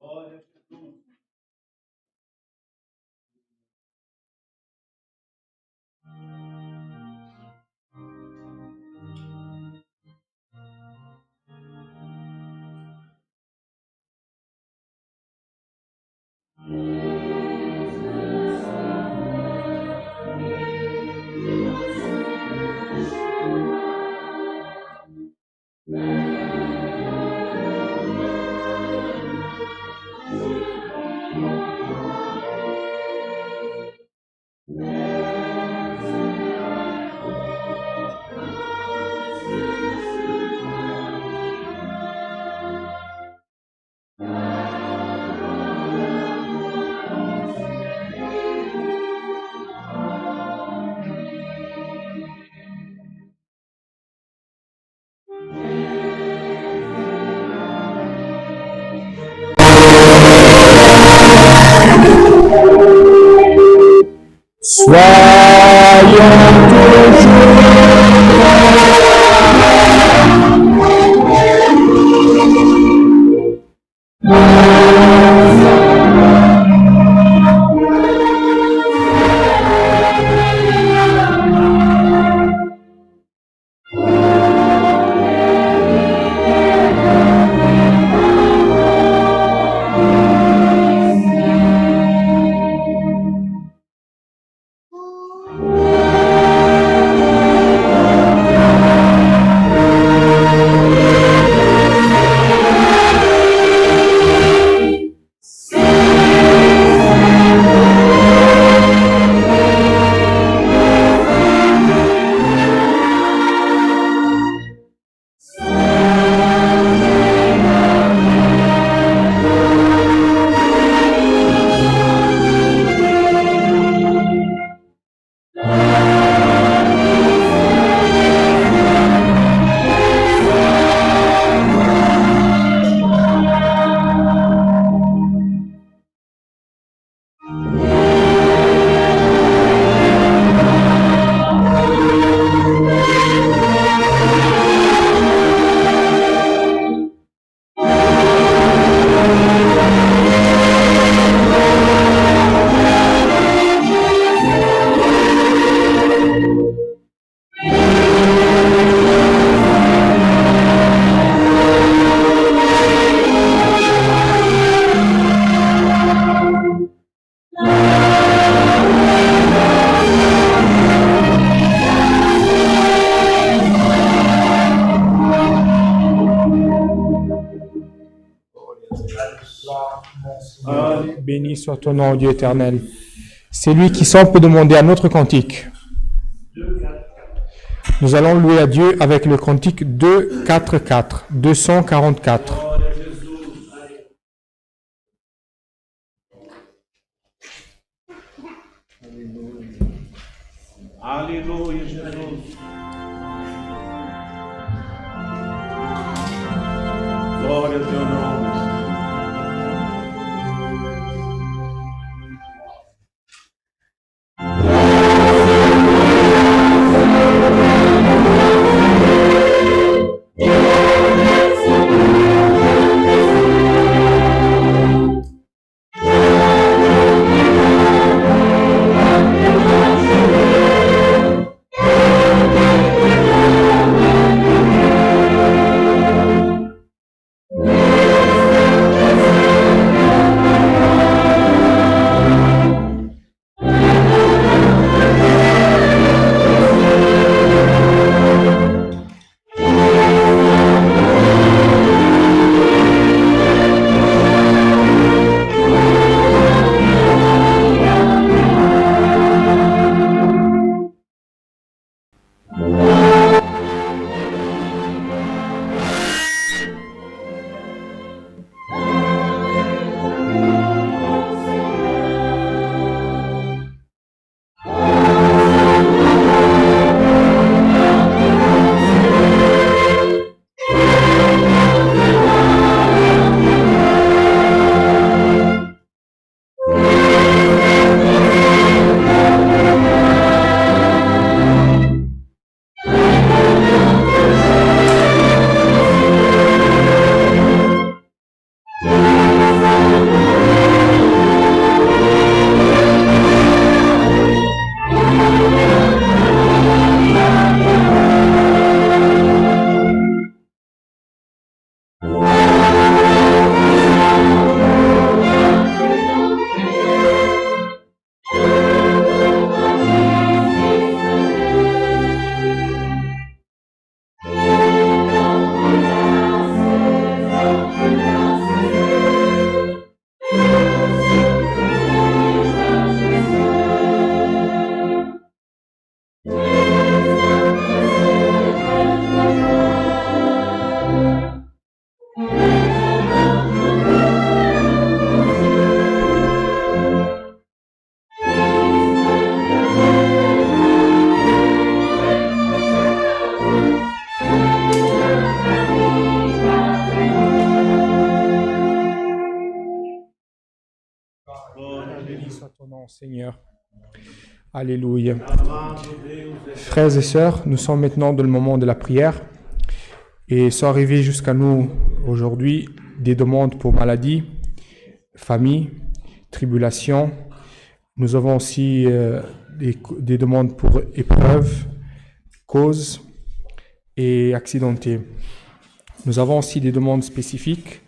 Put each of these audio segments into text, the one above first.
Soyons béni soit ton nom, Dieu éternel. C'est lui qui seul peut demander un autre cantique. Nous allons louer à Dieu avec le cantique 244, 244. Alléluia, Jesus. Glória ao teu nome. Seigneur. Alléluia. Frères et sœurs, nous sommes maintenant dans le moment de la prière et sont arrivés jusqu'à nous aujourd'hui des demandes pour maladie, famille, tribulation. Nous avons aussi des demandes pour épreuves, causes et accidentés. Nous avons aussi des demandes spécifiques.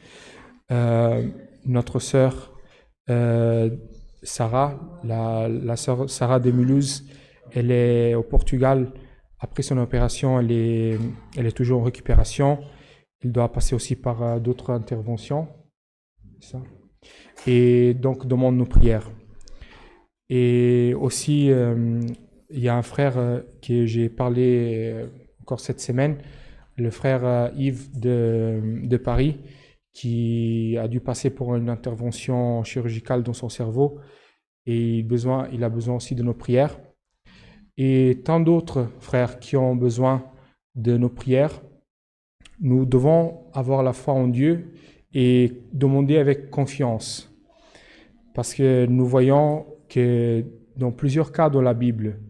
Notre sœur Sarah, la sœur Sarah de Mulhouse, elle est au Portugal. Après son opération, elle est toujours en récupération. Elle doit passer aussi par d'autres interventions. Ça. Et donc, demande nos prières. Et aussi, il y a un frère que j'ai parlé encore cette semaine, le frère Yves de Paris, qui a dû passer pour une intervention chirurgicale dans son cerveau et il a besoin aussi de nos prières. Et tant d'autres frères qui ont besoin de nos prières. Nous devons avoir la foi en Dieu et demander avec confiance. Parce que nous voyons que dans plusieurs cas dans la Bible,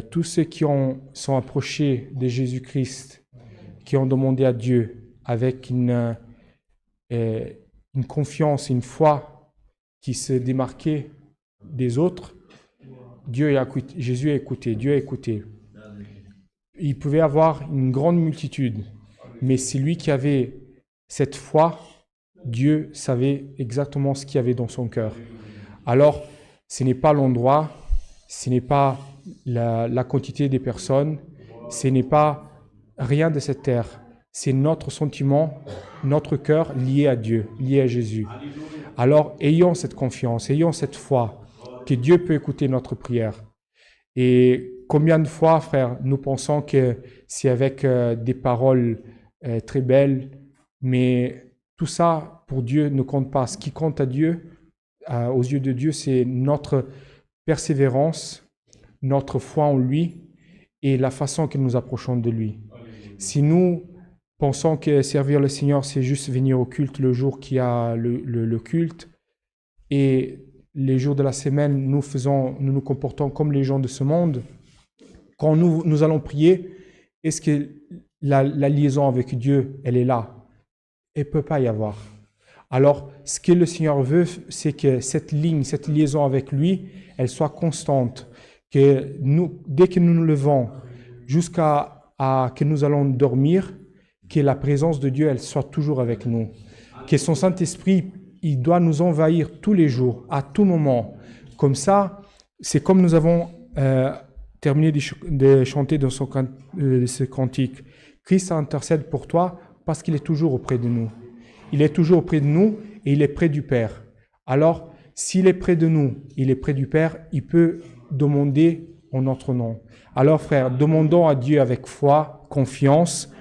tous ceux qui sont approchés de Jésus-Christ, qui ont demandé à Dieu avec une confiance, une foi qui se démarquait des autres, Jésus a écouté, Dieu a écouté. Il pouvait avoir une grande multitude, mais c'est lui qui avait cette foi. Dieu savait exactement ce qu'il y avait dans son cœur. Alors, ce n'est pas l'endroit, ce n'est pas la quantité des personnes, ce n'est pas rien de cette terre. C'est notre sentiment, notre cœur lié à Dieu, lié à Jésus. Alors, ayons cette confiance, ayons cette foi que Dieu peut écouter notre prière. Et combien de fois, frère, nous pensons que c'est avec des paroles très belles, mais tout ça, pour Dieu, ne compte pas. Ce qui compte à Dieu, aux yeux de Dieu, c'est notre persévérance, notre foi en lui et la façon que nous approchons de lui. Si nous pensons que servir le Seigneur, c'est juste venir au culte le jour qu'il y a le culte, et les jours de la semaine, nous nous comportons comme les gens de ce monde, quand nous allons prier, est-ce que la liaison avec Dieu, elle est là? Elle ne peut pas y avoir. Alors, ce que le Seigneur veut, c'est que cette liaison avec lui, elle soit constante. Que nous, dès que nous nous levons jusqu'à que nous allons dormir, que la présence de Dieu, elle soit toujours avec nous. Que son Saint-Esprit, il doit nous envahir tous les jours, à tout moment. Comme ça, c'est comme nous avons terminé de chanter dans ce cantique. Christ intercède pour toi parce qu'il est toujours auprès de nous. Il est toujours auprès de nous et il est près du Père. Alors, s'il est près de nous, il est près du Père, il peut demander en notre nom. Alors, frères, demandons à Dieu avec foi, confiance,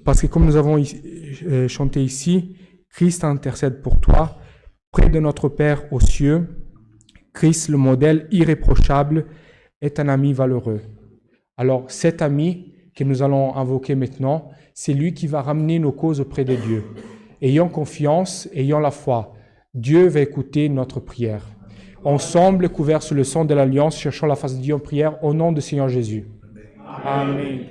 parce que comme nous avons chanté ici, Christ intercède pour toi, près de notre Père aux cieux. Christ, le modèle irréprochable, est un ami valeureux. Alors, cet ami que nous allons invoquer maintenant, c'est lui qui va ramener nos causes auprès de Dieu. Ayons confiance, ayons la foi. Dieu va écouter notre prière. Ensemble, couverts sous le sang de l'Alliance, cherchons la face de Dieu en prière au nom du Seigneur Jésus. Amen.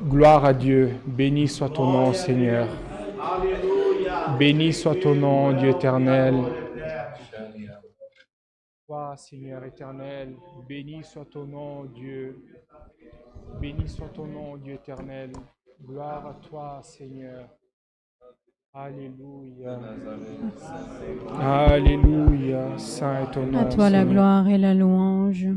Gloire à Dieu. Béni soit ton nom, Seigneur. Béni soit ton nom, Dieu éternel. Toi, Seigneur éternel, béni soit ton nom, Dieu. Béni soit ton nom, Dieu éternel. Gloire à toi, Seigneur. Alléluia. Alléluia. Saint est ton nom. À toi la Seigneur. gloire et la louange.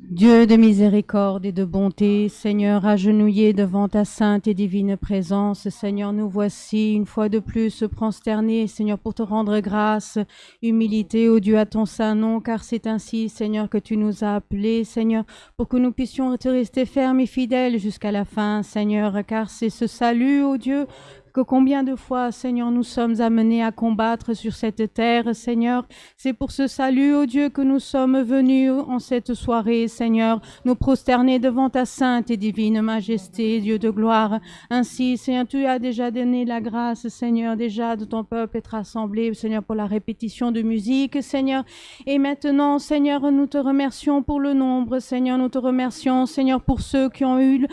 Dieu de miséricorde et de bonté, Seigneur, agenouillé devant ta sainte et divine présence, Seigneur, nous voici une fois de plus prosternés, Seigneur, pour te rendre grâce, humilité, ô Dieu, à ton saint nom, car c'est ainsi, Seigneur, que tu nous as appelés, Seigneur, pour que nous puissions te rester fermes et fidèles jusqu'à la fin, Seigneur, car c'est ce salut, ô Dieu, que combien de fois, Seigneur, nous sommes amenés à combattre sur cette terre, Seigneur. C'est pour ce salut, ô Dieu, que nous sommes venus en cette soirée, Seigneur, nous prosterner devant ta sainte et divine majesté, Dieu de gloire. Ainsi, Seigneur, tu as déjà donné la grâce, Seigneur, déjà de ton peuple être rassemblé, Seigneur, pour la répétition de musique, Seigneur. Et maintenant, Seigneur, nous te remercions pour le nombre, Seigneur, nous te remercions, Seigneur, pour ceux qui ont eu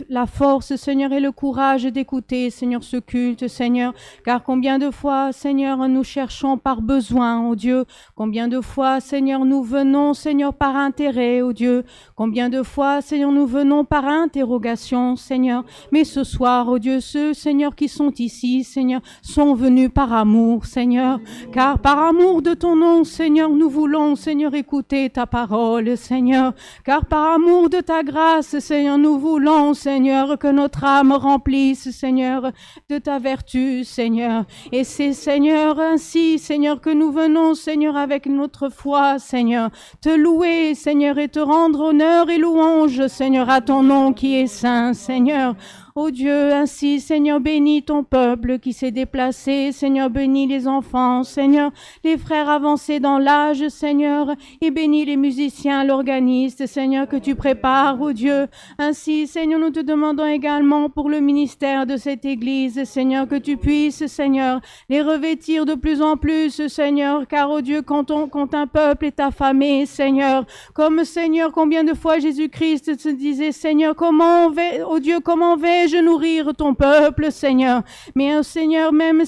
la force, Seigneur, et le courage d'écouter, Seigneur, ce culte, Seigneur, car combien de fois, Seigneur, nous cherchons par besoin, ô Dieu, combien de fois, Seigneur, nous venons, Seigneur, par intérêt, ô Dieu, combien de fois, Seigneur, nous venons par interrogation, Seigneur, mais ce soir, ô Dieu, ceux, Seigneur, qui sont ici, Seigneur, sont venus par amour, Seigneur, car par amour de ton nom, Seigneur, nous voulons, Seigneur, écouter ta parole, Seigneur, car par amour de ta grâce, Seigneur, nous voulons, Seigneur, que notre âme remplisse, Seigneur, de ta vertu, Seigneur. Et c'est, Seigneur, ainsi, Seigneur, que nous venons, Seigneur, avec notre foi, Seigneur, te louer, Seigneur, et te rendre honneur et louange, Seigneur, à ton nom qui est saint, Seigneur. Ô Dieu, ainsi, Seigneur, bénis ton peuple qui s'est déplacé, Seigneur, bénis les enfants, Seigneur, les frères avancés dans l'âge, Seigneur, et bénis les musiciens, l'organiste, Seigneur, que tu prépares, ô Dieu. Ainsi, Seigneur, nous te demandons également pour le ministère de cette Église, Seigneur, que tu puisses, Seigneur, les revêtir de plus en plus, Seigneur, car, ô Dieu, quand un peuple est affamé, Seigneur, comme, Seigneur, combien de fois Jésus-Christ se disait, Seigneur, comment vais-je nourrir ton peuple, Seigneur? Mais, Seigneur, même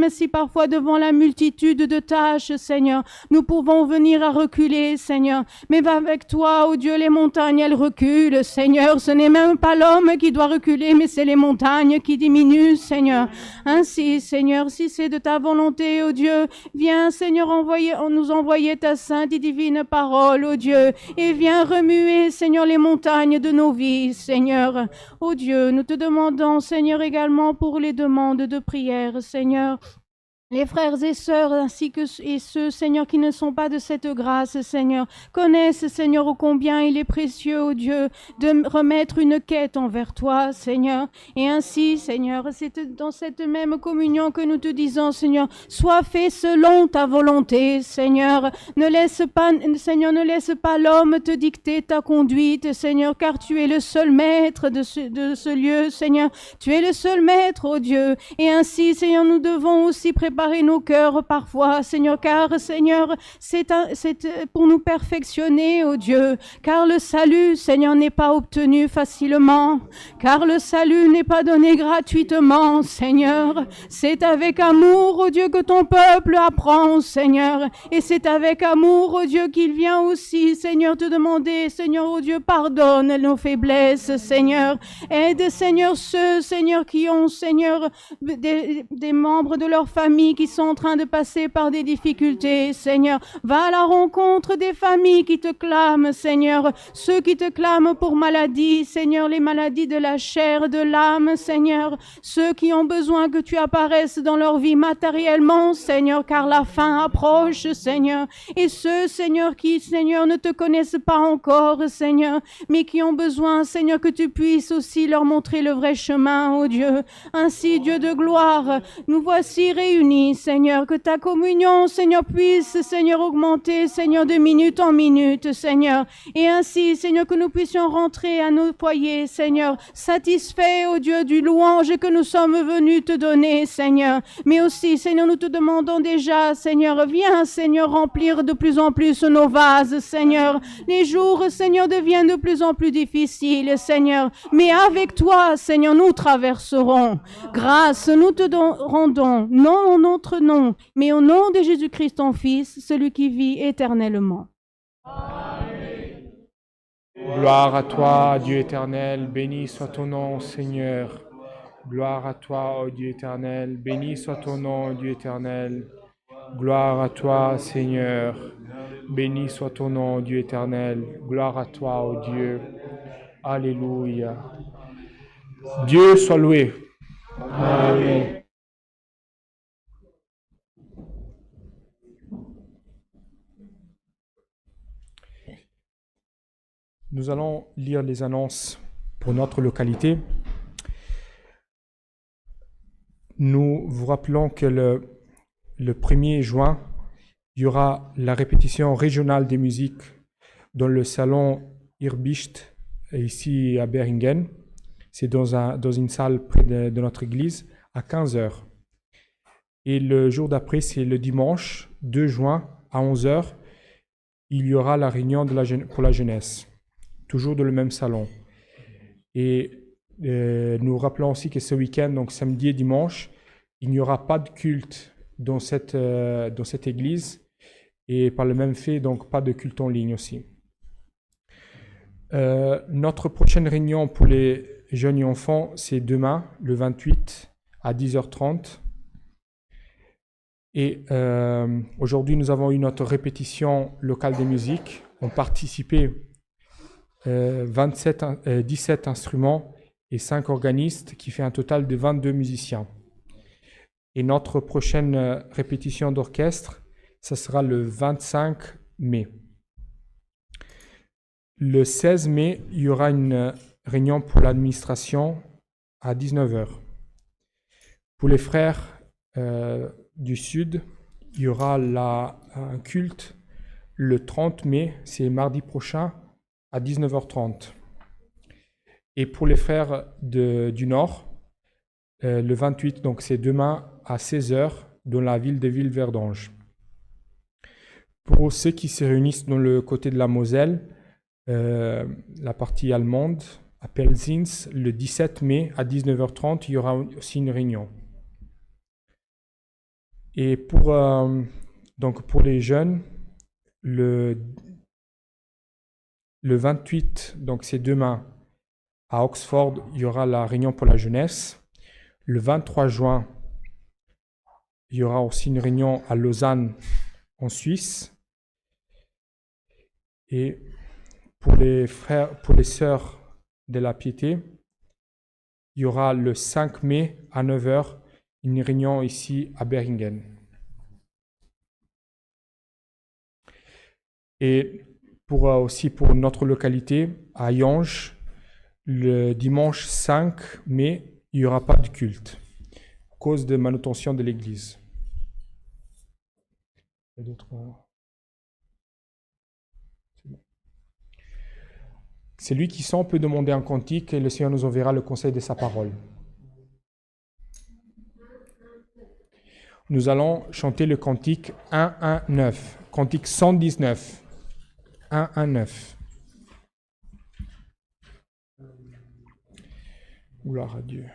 si parfois devant la multitude de tâches, Seigneur, nous pouvons venir à reculer, Seigneur, mais va avec toi, ô Dieu, les montagnes, elles reculent, Seigneur. Ce n'est même pas l'homme qui doit reculer, mais c'est les montagnes qui diminuent, Seigneur. Ainsi, Seigneur, si c'est de ta volonté, ô Dieu, viens, Seigneur, nous envoyer ta sainte et divine parole, ô Dieu, et viens remuer, Seigneur, les montagnes de nos vies, Seigneur. Ô Dieu, nous te demandons, Seigneur, également pour les demandes de prière, Seigneur. Les frères et sœurs, ainsi que ceux, Seigneur, qui ne sont pas de cette grâce, Seigneur, connaissent, Seigneur, ô combien il est précieux, ô Dieu, de remettre une quête envers toi, Seigneur. Et ainsi, Seigneur, c'est dans cette même communion que nous te disons, Seigneur, sois fait selon ta volonté, Seigneur. Ne laisse pas l'homme te dicter ta conduite, Seigneur, car tu es le seul maître de ce lieu, Seigneur. Tu es le seul maître, ô Dieu. Et ainsi, Seigneur, nous devons aussi préparer nos cœurs parfois, Seigneur, car, Seigneur, c'est pour nous perfectionner, ô Dieu, car le salut, Seigneur, n'est pas obtenu facilement, car le salut n'est pas donné gratuitement, Seigneur. C'est avec amour, ô Dieu, que ton peuple apprend, Seigneur, et c'est avec amour, ô Dieu, qu'il vient aussi, Seigneur, te demander, Seigneur, ô Dieu, pardonne nos faiblesses, Seigneur. Aide, Seigneur, ceux, Seigneur, qui ont, Seigneur, des membres de leur famille qui sont en train de passer par des difficultés, Seigneur. Va à la rencontre des familles qui te clament, Seigneur. Ceux qui te clament pour maladie, Seigneur, les maladies de la chair, de l'âme, Seigneur. Ceux qui ont besoin que tu apparaisses dans leur vie matériellement, Seigneur, car la fin approche, Seigneur. Et ceux, Seigneur, qui, Seigneur, ne te connaissent pas encore, Seigneur, mais qui ont besoin, Seigneur, que tu puisses aussi leur montrer le vrai chemin, ô Dieu. Ainsi, Dieu de gloire, nous voici réunis, Seigneur, que ta communion, Seigneur, puisse, Seigneur, augmenter, Seigneur, de minute en minute, Seigneur. Et ainsi, Seigneur, que nous puissions rentrer à nos foyers, Seigneur, satisfaits, ô Dieu, du louange que nous sommes venus te donner, Seigneur. Mais aussi, Seigneur, nous te demandons déjà, Seigneur, viens, Seigneur, remplir de plus en plus nos vases, Seigneur. Les jours, Seigneur, deviennent de plus en plus difficiles, Seigneur. Mais avec toi, Seigneur, nous traverserons. Grâce, nous te rendons, non en notre nom, mais au nom de Jésus-Christ, ton Fils, celui qui vit éternellement. Amen. Gloire à toi, Dieu éternel, béni soit ton nom, Seigneur. Gloire à toi, ô Dieu éternel, béni soit ton nom, Dieu éternel. Gloire à toi, Seigneur. Béni soit ton nom, Dieu éternel. Gloire à toi, ô Dieu. Alléluia. Dieu soit loué. Amen. Nous allons lire les annonces pour notre localité. nous vous rappelons que le 1er juin, il y aura la répétition régionale des musiques dans le salon Irbicht, ici à Beringen. C'est dans une salle près de notre église, à 15h. Et le jour d'après, c'est le dimanche 2 juin, à 11h. Il y aura la réunion pour la jeunesse, toujours dans le même salon. Et nous rappelons aussi que ce week-end, donc samedi et dimanche, il n'y aura pas de culte dans cette église. Et par le même fait, donc pas de culte en ligne aussi. Notre prochaine réunion pour les jeunes et enfants, c'est demain, le 28, à 10h30. Et aujourd'hui, nous avons eu notre répétition locale des musiques. On participait 17 instruments et 5 organistes, qui fait un total de 22 musiciens. Et notre prochaine répétition d'orchestre, ça sera le 25 mai. Le 16 mai, il y aura une réunion pour l'administration à 19h. Pour les frères du Sud, il y aura un culte le 30 mai, c'est mardi prochain, à 19h30. Et pour les frères du Nord, le 28, donc c'est demain à 16h, dans la ville de Villeverdange. Pour ceux qui se réunissent dans le côté de la Moselle, la partie allemande, à Pelsins, le 17 mai à 19h30, il y aura aussi une réunion. Et pour les jeunes, le 28, donc c'est demain, à Oxford, il y aura la réunion pour la jeunesse. Le 23 juin, il y aura aussi une réunion à Lausanne, en Suisse. Et pour les sœurs de la piété, il y aura le 5 mai à 9h une réunion ici à Beringen. Et aussi pour notre localité, à Yange, le dimanche 5 mai, il n'y aura pas de culte à cause de manutention de l'église. Celui qui sent peut demander un cantique et le Seigneur nous enverra le conseil de sa parole. Nous allons chanter le cantique 119, cantique 119. 119. Gloire à Dieu.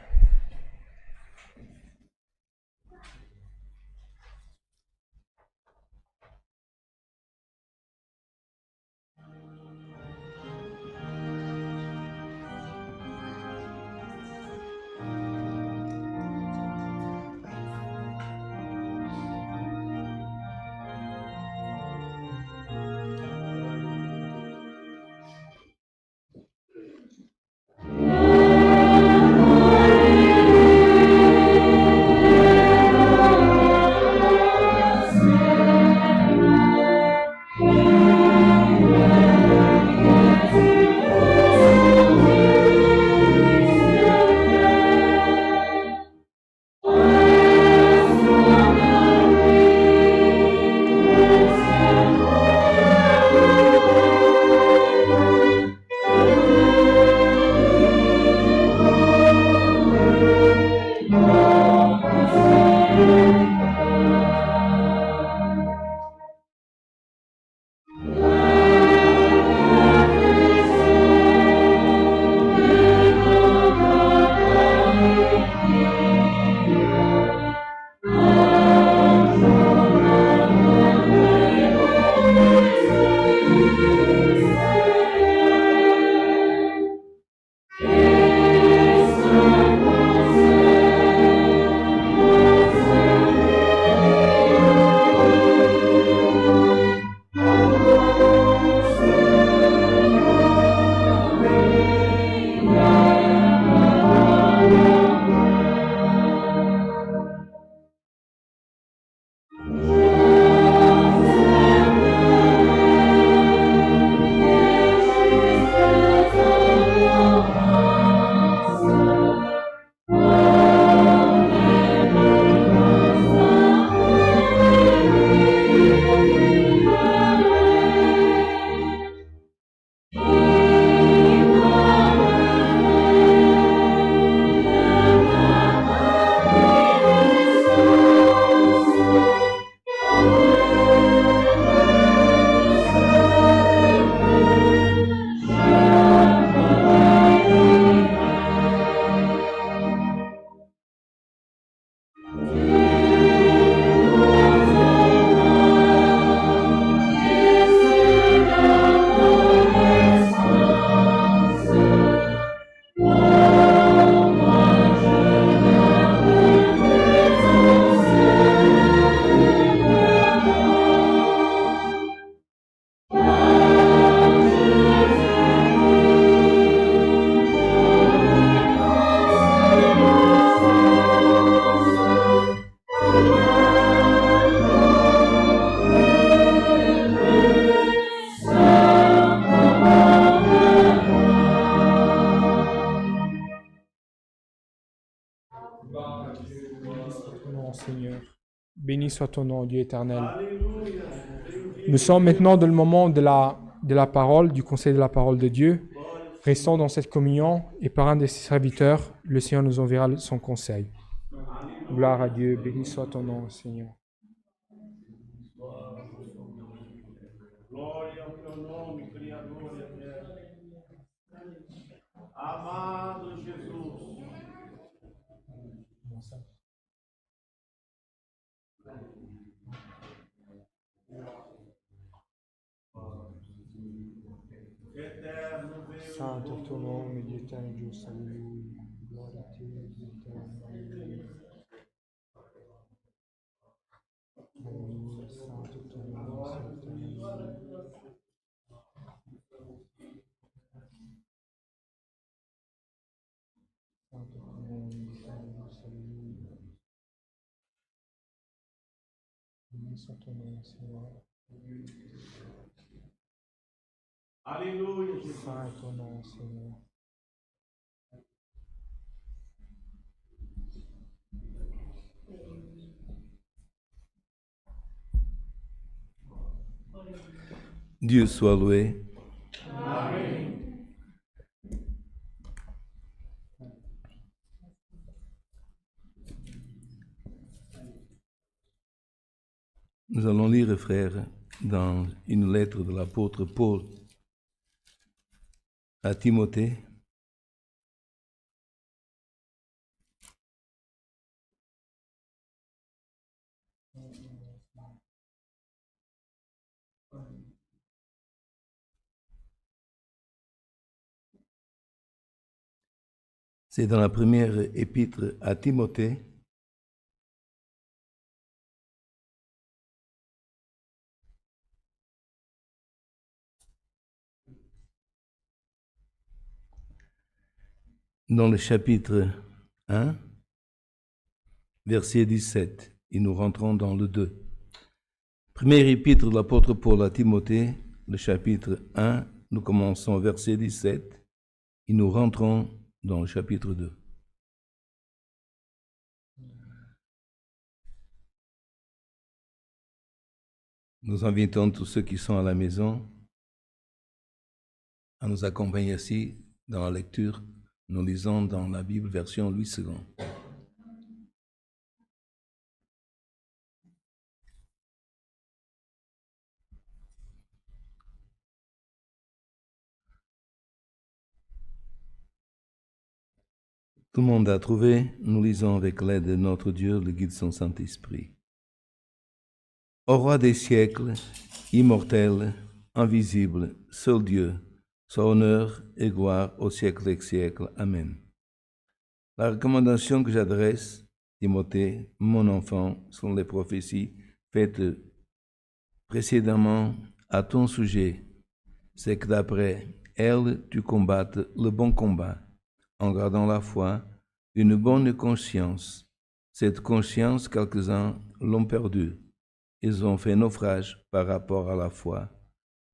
Seigneur. Béni soit ton nom, Dieu éternel. Nous sommes maintenant dans le moment de la parole, du conseil de la parole de Dieu. Restons dans cette communion et par un de ses serviteurs, le Seigneur nous enverra son conseil. Gloire à Dieu, béni soit ton nom, Seigneur. Glória ao teu nome, Criador eterno. Amado Jesus. Eterno Deus. Santo è tuo nome, Dio eterno e giusto, alleluia. Gloria a te, Dio eterno, alleluia. Alleluia, santo è tuo nome, santo, alleluia. Santo è tuo nome, Dio eterno e giusto, alleluia. Benissimo il tuo nome, Signore. Aleluia, Jesus. Santo è il tuo nome, Signore. Dieu soit loué. Nous allons lire, frères, dans une lettre de l'apôtre Paul à Timothée. C'est dans la première épître à Timothée. Dans le chapitre 1, verset 17, et nous rentrons dans le 2. Première épître de l'apôtre Paul à Timothée, le chapitre 1, nous commençons au verset 17, et nous rentrons dans le chapitre 2. Nous invitons tous ceux qui sont à la maison à nous accompagner ici dans la lecture. Nous lisons dans la Bible version Louis II. Tout le monde a trouvé, nous lisons avec l'aide de notre Dieu, le guide de son Saint-Esprit. Ô roi des siècles, immortel, invisible, seul Dieu, soit honneur et gloire au siècle des siècles. Amen. La recommandation que j'adresse, Timothée, mon enfant, sont les prophéties faites précédemment à ton sujet, c'est que d'après elles, tu combattes le bon combat, en gardant la foi, une bonne conscience. Cette conscience, quelques-uns l'ont perdue. Ils ont fait naufrage par rapport à la foi.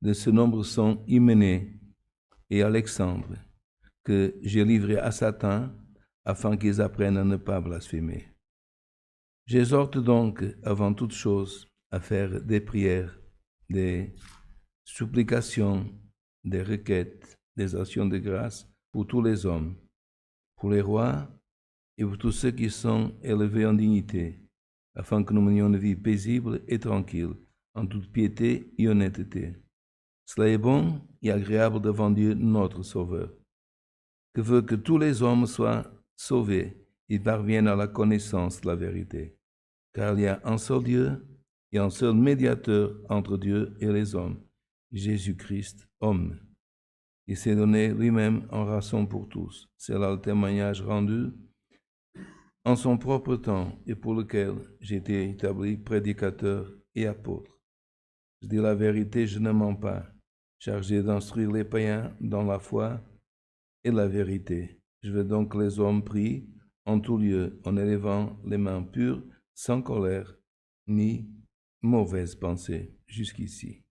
De ce nombre sont Hyménée et Alexandre, que j'ai livrés à Satan, afin qu'ils apprennent à ne pas blasphémer. J'exhorte donc, avant toute chose, à faire des prières, des supplications, des requêtes, des actions de grâce pour tous les hommes, pour les rois et pour tous ceux qui sont élevés en dignité, afin que nous menions une vie paisible et tranquille, en toute piété et honnêteté. Cela est bon et agréable devant Dieu, notre Sauveur, que veut que tous les hommes soient sauvés et parviennent à la connaissance de la vérité. Car il y a un seul Dieu et un seul médiateur entre Dieu et les hommes, Jésus-Christ, homme. Il s'est donné lui-même en rançon pour tous. C'est là le témoignage rendu en son propre temps et pour lequel j'ai été établi prédicateur et apôtre. Je dis la vérité, je ne mens pas, chargé d'instruire les païens dans la foi et la vérité. Je veux donc que les hommes prient en tout lieu, en élevant les mains pures, sans colère, ni mauvaise pensée. Jusqu'ici.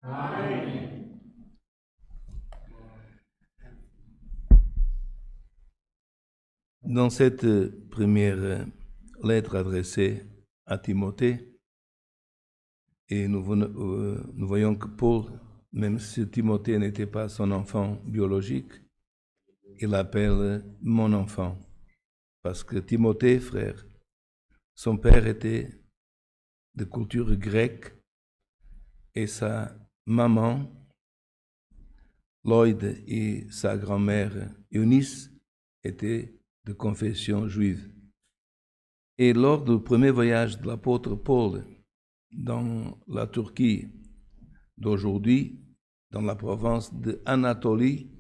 Amém. Dans cette première lettre adressée à Timothée. Et nous voyons que Paul, même si Timothée n'était pas son enfant biologique, il l'appelle mon enfant. Parce que Timothée, frère, son père était de culture grecque et sa maman, Lloyd, et sa grand-mère, Eunice, étaient de confession juive. Et lors du premier voyage de l'apôtre Paul dans la Turquie d'aujourd'hui, dans la province d'Anatolie,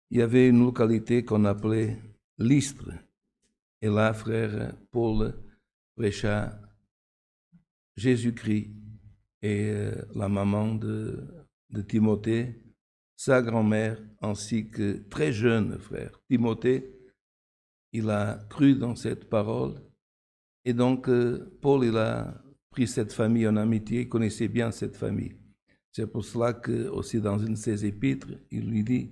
il y avait une localité qu'on appelait Lystre. Et là, frère, Paul prêcha Jésus-Christ. Et la maman de Timothée, sa grand-mère, ainsi que très jeune frère Timothée, il a cru dans cette parole. Et donc, Paul, il a pris cette famille en amitié, il connaissait bien cette famille. C'est pour cela que, aussi dans une de ses épîtres, il lui dit,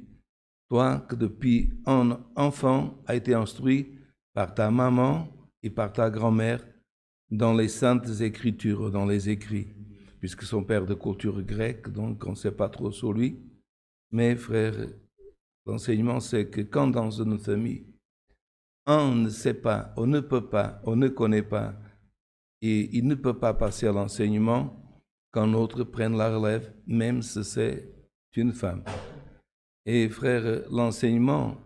toi, que depuis un enfant a été instruit par ta maman et par ta grand-mère dans les saintes écritures, dans les écrits, puisque son père de culture grecque, donc on ne sait pas trop sur lui. Mais frère, l'enseignement, c'est que quand dans une famille, on ne sait pas, on ne peut pas, on ne connaît pas, et il ne peut pas passer à l'enseignement, qu'un autre prenne la relève, même si c'est une femme. Et frère, l'enseignement,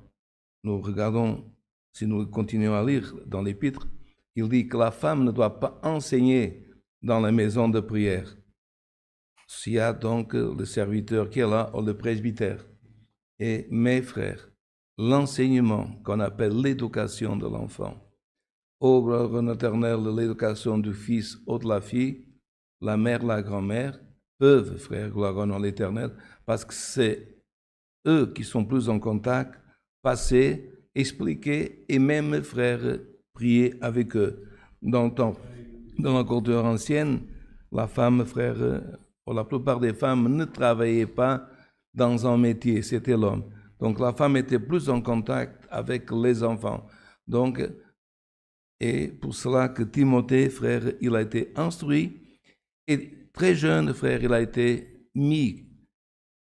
nous regardons, si nous continuons à lire dans l'Épître, il dit que la femme ne doit pas enseigner dans la maison de prière. S'il y a donc le serviteur qui est là, ou le presbytère. Et mes frères, l'enseignement qu'on appelle l'éducation de l'enfant, au gloire éternel, l'éducation du fils ou de la fille, la mère, la grand-mère, peuvent, frère, gloire à l'éternel, parce que c'est eux qui sont plus en contact, passer, expliquer et même, frère, prier avec eux. Dans la culture ancienne, la femme, frère, pour la plupart des femmes, ne travaillaient pas dans un métier, c'était l'homme. Donc la femme était plus en contact avec les enfants. Donc, et pour cela que Timothée, frère, il a été instruit, et très jeune, frère, il a été mis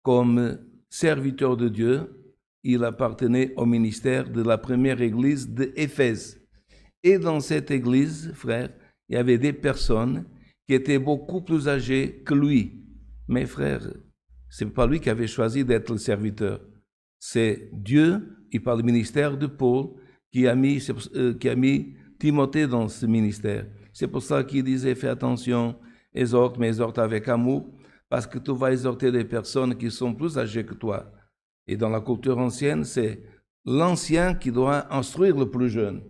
comme serviteur de Dieu. Il appartenait au ministère de la première église d'Éphèse. Et dans cette église, frère, il y avait des personnes qui étaient beaucoup plus âgées que lui. Mais frère, ce n'est pas lui qui avait choisi d'être le serviteur. C'est Dieu, et par le ministère de Paul, qui a mis Timothée dans ce ministère. C'est pour ça qu'il disait, fais attention, exhorte, mais exhorte avec amour, parce que tu vas exhorter des personnes qui sont plus âgées que toi. Et dans la culture ancienne, c'est l'ancien qui doit instruire le plus jeune.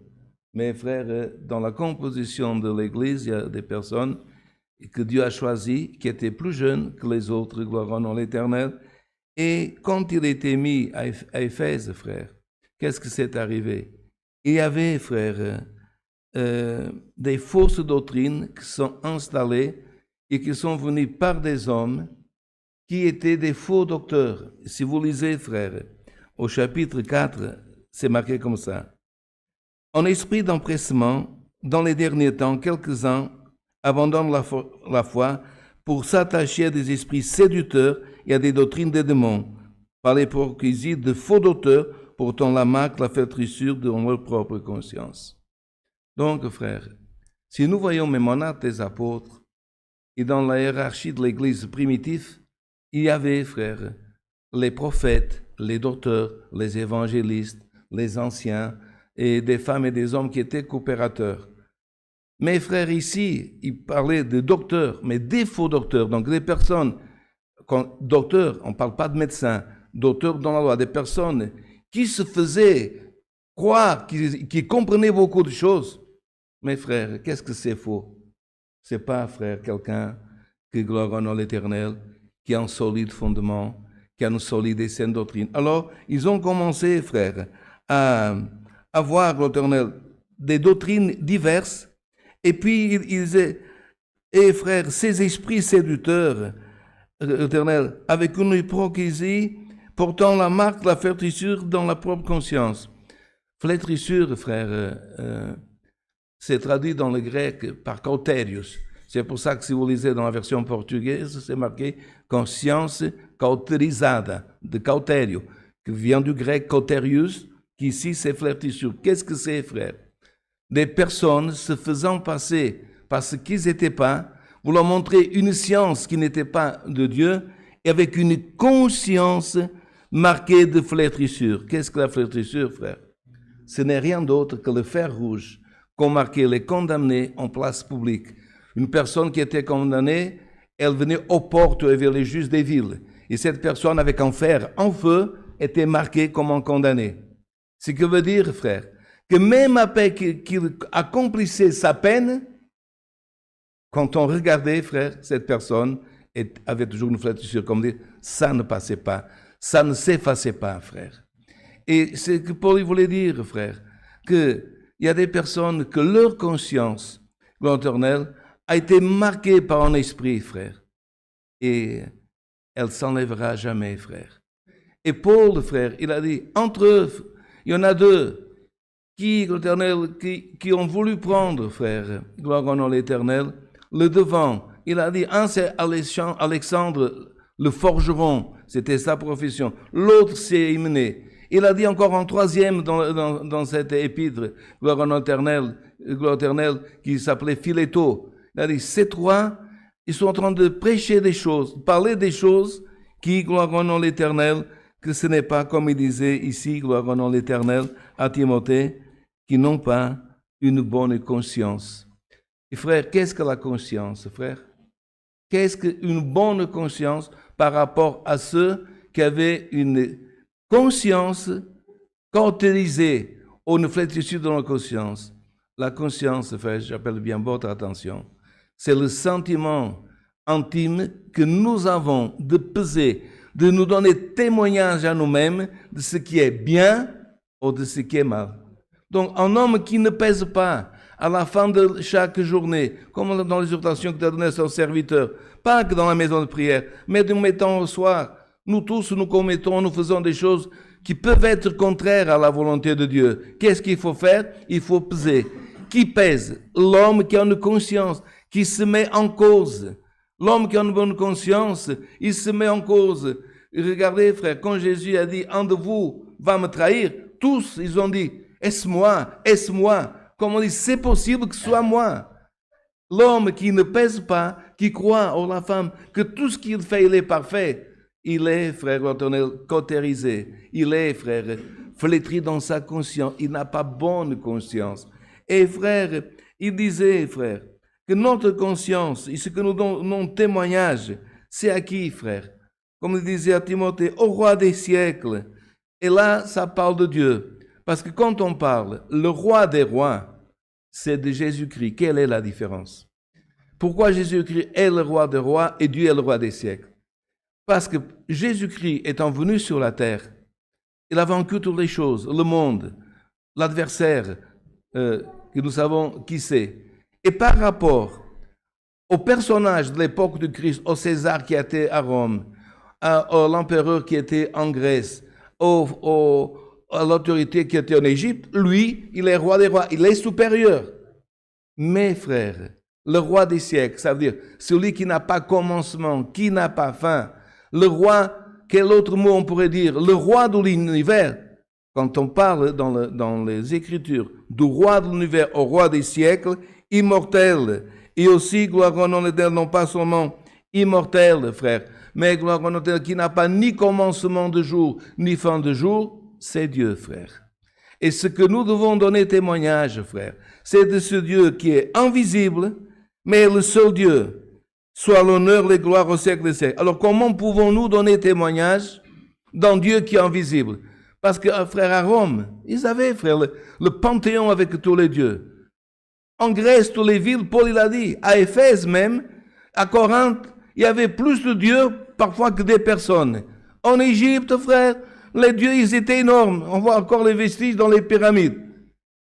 Mais frère, dans la composition de l'Église, il y a des personnes que Dieu a choisies qui étaient plus jeunes que les autres, gloire en l'Éternel. Et quand il était mis à Éphèse, frère, qu'est-ce qui s'est arrivé? Il y avait, frère, des fausses doctrines qui sont installées et qui sont venues par des hommes qui étaient des faux docteurs. Si vous lisez, frère, au chapitre 4, c'est marqué comme ça. En esprit d'empressement, dans les derniers temps, quelques-uns abandonnent la foi pour s'attacher à des esprits séducteurs et à des doctrines des démons, par l'hypocrisie de faux docteurs, portant la marque, la flétrissure de leur propre conscience. Donc, frère, si nous voyons même en Actes des Apôtres, et dans la hiérarchie de l'Église primitive, il y avait, frère, les prophètes, les docteurs, les évangélistes, les anciens, et des femmes et des hommes qui étaient coopérateurs. Mais frère, ici, il parlait de docteurs, mais des faux docteurs, donc des personnes, docteurs, on ne parle pas de médecins, docteurs dans la loi, des personnes qui se faisaient croire, qui comprenaient beaucoup de choses. Mais frère, qu'est-ce que c'est faux? C'est pas, frère, quelqu'un qui gloire en l'Éternel, qui a un solide fondement, qui a une solide et saine doctrine. Alors, ils ont commencé, frère, à avoir l'Éternel des doctrines diverses, et puis ils disaient, et frère, ces esprits séducteurs, l'Éternel, avec une hypocrisie, portant la marque de la flétrissure dans la propre conscience. Flétrissure, frère, c'est traduit dans le grec par cauterius. C'est pour ça que si vous lisez dans la version portugaise, c'est marqué conscience cauterisada, de cautério, qui vient du grec cauterius, qui ici c'est flétrissure. Qu'est-ce que c'est, frère? Des personnes se faisant passer par ce qu'ils n'étaient pas, voulant montrer une science qui n'était pas de Dieu, et avec une conscience marquée de flétrissure. Qu'est-ce que la flétrissure, frère? Ce n'est rien d'autre que le fer rouge qu'ont marqué les condamnés en place publique. Une personne qui était condamnée, elle venait aux portes et vers les juges des villes. Et cette personne avec un fer en feu était marquée comme un condamné. Ce qui veut dire, frère, que même après qu'il accomplissait sa peine, quand on regardait, frère, cette personne avait toujours une flétrissure, comme dire, ça ne passait pas, ça ne s'effaçait pas, frère. Et c'est que Paul voulait dire, frère, qu'il y a des personnes que leur conscience, l'éternel, a été marquée par un esprit, frère. Et elle s'enlèvera jamais, frère. Et Paul, frère, il a dit, entre eux, il y en a deux qui ont voulu prendre, frère, gloire au nom de l'Éternel, le devant. Il a dit, un c'est Alexandre le forgeron, c'était sa profession. L'autre c'est Hyménée. Il a dit encore un troisième dans cette épître, gloire au nom éternel, qui s'appelait Philéto. Il a dit, ces trois, ils sont en train de prêcher des choses, parler des choses qui, gloire au nom de l'Éternel, que ce n'est pas comme il disait ici, gloire au nom de l'Éternel, à Timothée, qui n'ont pas une bonne conscience. Et frère, qu'est-ce que la conscience, frère? Qu'est-ce qu'une bonne conscience par rapport à ceux qui avaient une conscience cautérisée ou une flétrissure dans la conscience? La conscience, frère, j'appelle bien votre attention, c'est le sentiment intime que nous avons de peser, de nous donner témoignage à nous-mêmes de ce qui est bien ou de ce qui est mal. Donc, un homme qui ne pèse pas à la fin de chaque journée, comme dans l'exhortation que tu as donnée à son serviteur, pas que dans la maison de prière, mais nous mettons au soir, nous tous nous commettons, nous faisons des choses qui peuvent être contraires à la volonté de Dieu. Qu'est-ce qu'il faut faire? Il faut peser. Qui pèse? L'homme qui a une conscience, qui se met en cause. L'homme qui a une bonne conscience, il se met en cause. Regardez, frère, quand Jésus a dit, un de vous va me trahir, tous, ils ont dit, est-ce moi? Est-ce moi? Comme on dit, c'est possible que ce soit moi. L'homme qui ne pèse pas, qui croit, ou la femme, que tout ce qu'il fait, il est parfait, il est, frère, cautérisé. Il est, frère, flétri dans sa conscience. Il n'a pas bonne conscience. Et frère, il disait, frère, que notre conscience, et ce que nous donnons témoignage, c'est à qui, frère? Comme il disait à Timothée, au roi des siècles. Et là, ça parle de Dieu. Parce que quand on parle, le roi des rois, c'est de Jésus-Christ. Quelle est la différence? Pourquoi Jésus-Christ est le roi des rois et Dieu est le roi des siècles? Parce que Jésus-Christ étant venu sur la terre, il a vaincu toutes les choses, le monde, l'adversaire, que nous savons qui c'est. Et par rapport au personnage de l'époque du Christ, au César qui était à Rome, à l'empereur qui était en Grèce, à l'autorité qui était en Égypte, lui, il est roi des rois, il est supérieur. Mais frères, le roi des siècles, ça veut dire celui qui n'a pas commencement, qui n'a pas fin, le roi, quel autre mot on pourrait dire, le roi de l'univers. Quand on parle dans les Écritures du roi de l'univers au roi des siècles, immortel, et aussi, gloire au nom d'Éternel, non pas seulement immortel, frère, mais gloire au nom d'Éternel, qui n'a pas ni commencement de jour, ni fin de jour, c'est Dieu, frère. Et ce que nous devons donner témoignage, frère, c'est de ce Dieu qui est invisible, mais le seul Dieu. Soit l'honneur, les gloires au siècle des siècles. Alors comment pouvons-nous donner témoignage d'un Dieu qui est invisible? Parce que, frère, à Rome, ils avaient, frère, le panthéon avec tous les dieux. En Grèce, toutes les villes, Paul il a dit, à Éphèse même, à Corinthe, il y avait plus de dieux parfois que des personnes. En Égypte, frère, les dieux, ils étaient énormes. On voit encore les vestiges dans les pyramides.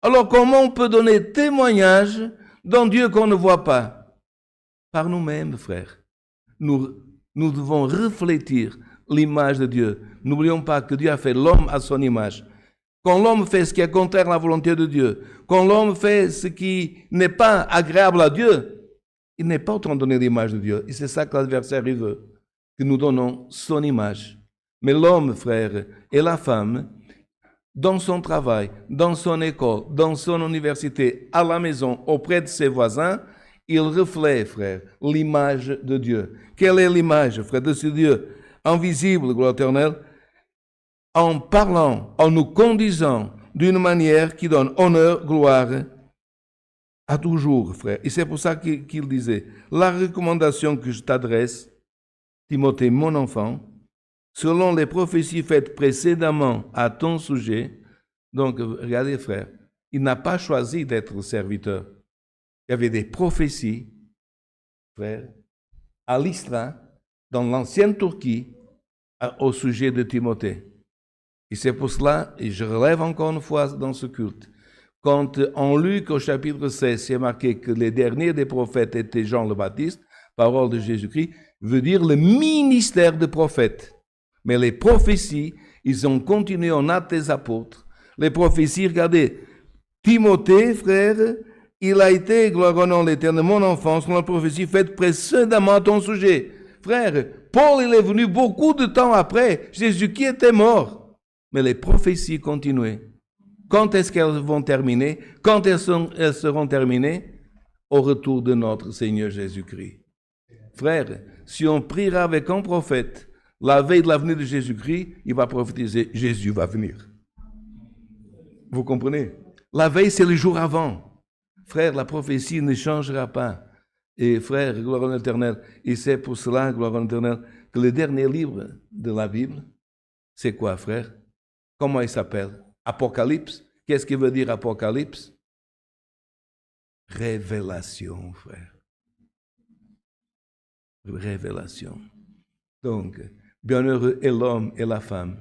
Alors, comment on peut donner témoignage d'un Dieu qu'on ne voit pas? Par nous-mêmes, frère. Nous devons refléter l'image de Dieu. N'oublions pas que Dieu a fait l'homme à son image. Quand l'homme fait ce qui est contraire à la volonté de Dieu, quand l'homme fait ce qui n'est pas agréable à Dieu, il n'est pas en train de donner l'image de Dieu. Et c'est ça que l'adversaire veut, que nous donnons son image. Mais l'homme, frère, et la femme, dans son travail, dans son école, dans son université, à la maison, auprès de ses voisins, il reflète, frère, l'image de Dieu. Quelle est l'image, frère, de ce Dieu invisible, gloire éternelle, en parlant, en nous conduisant d'une manière qui donne honneur, gloire à toujours, frère. Et c'est pour ça qu'il disait, la recommandation que je t'adresse, Timothée, mon enfant, selon les prophéties faites précédemment à ton sujet, donc regardez, frère, il n'a pas choisi d'être serviteur. Il y avait des prophéties, frère, à Lystra, dans l'ancienne Turquie, au sujet de Timothée. Et c'est pour cela, et je relève encore une fois dans ce culte, quand en Luc au chapitre 16, c'est marqué que les derniers des prophètes étaient Jean le Baptiste, parole de Jésus-Christ, veut dire le ministère de prophète. Mais les prophéties, ils ont continué en actes des apôtres. Les prophéties, regardez, Timothée, frère, il a été, gloire au nom de l'Éternel, mon enfant, selon la prophétie faite précédemment à ton sujet. Frère, Paul, il est venu beaucoup de temps après, Jésus qui était mort. Mais les prophéties continuaient. Quand est-ce qu'elles vont terminer? Quand elles seront terminées? Au retour de notre Seigneur Jésus-Christ. Frère, si on priera avec un prophète, la veille de la venue de Jésus-Christ, il va prophétiser, Jésus va venir. Vous comprenez? La veille, c'est le jour avant. Frère, la prophétie ne changera pas. Et frère, gloire à l'Éternel, et c'est pour cela, gloire à l'Éternel, que le dernier livre de la Bible, c'est quoi, frère? Comment il s'appelle? Apocalypse. Qu'est-ce qui veut dire Apocalypse? Révélation, frère. Révélation. Donc, bienheureux est l'homme et la femme,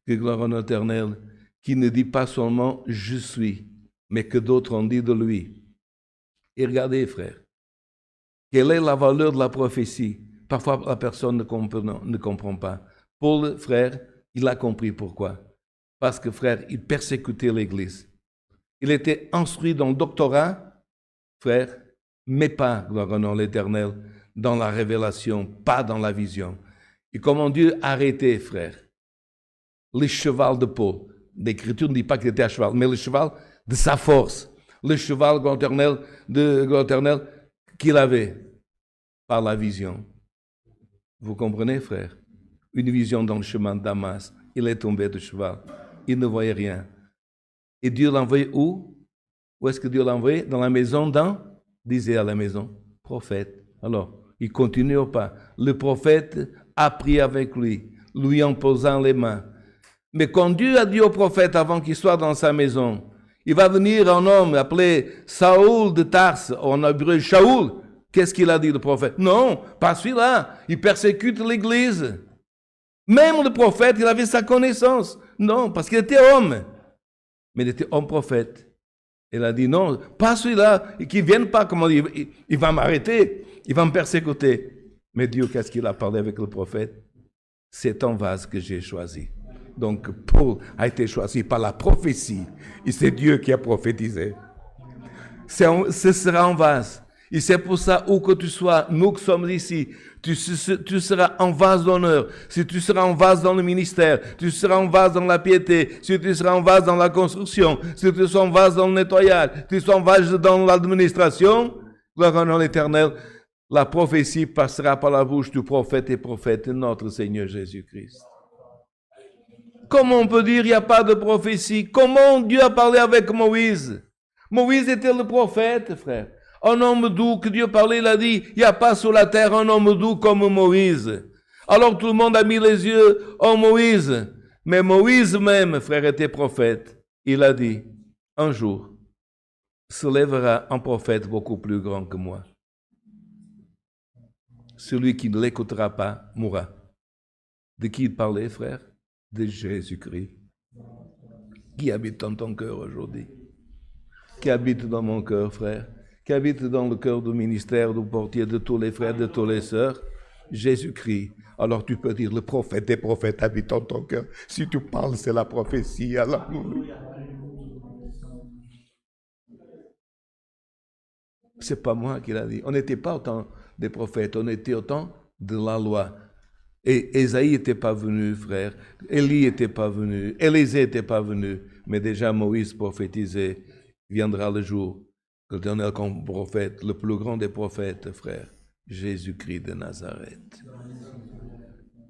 que gloire en éternel, qui ne dit pas seulement « je suis », mais que d'autres ont dit de lui. Et regardez, frère, quelle est la valeur de la prophétie? Parfois, la personne ne comprend pas. Paul, frère, il a compris pourquoi. Parce que, frère, il persécutait l'Église. Il était instruit dans le doctorat, frère, mais pas, gloire au nom de l'Éternel, dans la révélation, pas dans la vision. Et comment Dieu a arrêté, frère, le cheval de Paul. L'Écriture ne dit pas qu'il était à cheval, mais le cheval de sa force. Le cheval, gloire éternelle, qu'il avait par la vision. Vous comprenez, frère? Une vision dans le chemin de Damas. Il est tombé de cheval. Il ne voyait rien. Et Dieu l'a envoyé où? Où est-ce que Dieu l'a envoyé? Dans la maison disait à la maison, prophète. Alors, il continue ou pas? Le prophète a pris avec lui en posant les mains. Mais quand Dieu a dit au prophète avant qu'il soit dans sa maison, il va venir un homme appelé Saoul de Tarse, en hébreu Shaoul. Qu'est-ce qu'il a dit le prophète? Non, pas celui-là. Il persécute l'Église. Même le prophète, il avait sa connaissance. Non, parce qu'il était homme. Mais il était homme prophète. Il a dit non, pas celui-là, et qu'il ne vienne pas, comment dire, il va m'arrêter, il va me persécuter. Mais Dieu, qu'est-ce qu'il a parlé avec le prophète? C'est ton vase que j'ai choisi. Donc Paul a été choisi par la prophétie. Et c'est Dieu qui a prophétisé. Ce sera un vase. Et c'est pour ça, où que tu sois, nous qui sommes ici, tu seras un vase d'honneur. Si tu seras un vase dans le ministère, tu seras un vase dans la piété, si tu seras un vase dans la construction, si tu seras un vase dans le nettoyage, si tu seras un vase dans l'administration, gloire à l'Éternel, la prophétie passera par la bouche du prophète et prophète, notre Seigneur Jésus-Christ. Comment on peut dire qu'il n'y a pas de prophétie? Comment Dieu a parlé avec Moïse? Moïse était le prophète, frère. Un homme doux que Dieu parlait, il a dit, il n'y a pas sur la terre un homme doux comme Moïse. Alors tout le monde a mis les yeux en Moïse. Mais Moïse même, frère, était prophète. Il a dit, un jour, se lèvera un prophète beaucoup plus grand que moi. Celui qui ne l'écoutera pas mourra. De qui il parlait, frère? De Jésus-Christ. Qui habite dans ton cœur aujourd'hui? Qui habite dans mon cœur, frère? Qui habite dans le cœur du ministère, du portier, de tous les frères, de toutes les sœurs? Jésus-Christ. Alors tu peux dire, le prophète des prophètes habite en ton cœur. Si tu parles, c'est la prophétie. Alléluia. C'est pas moi qui l'a dit. On n'était pas au temps des prophètes, on était au temps de la loi. Et Ésaïe n'était pas venu, frère. Élie n'était pas venu. Élisée n'était pas venu. Mais déjà Moïse prophétisait. Viendra le jour que l'Éternel comme prophète, le plus grand des prophètes, frère, Jésus-Christ de Nazareth.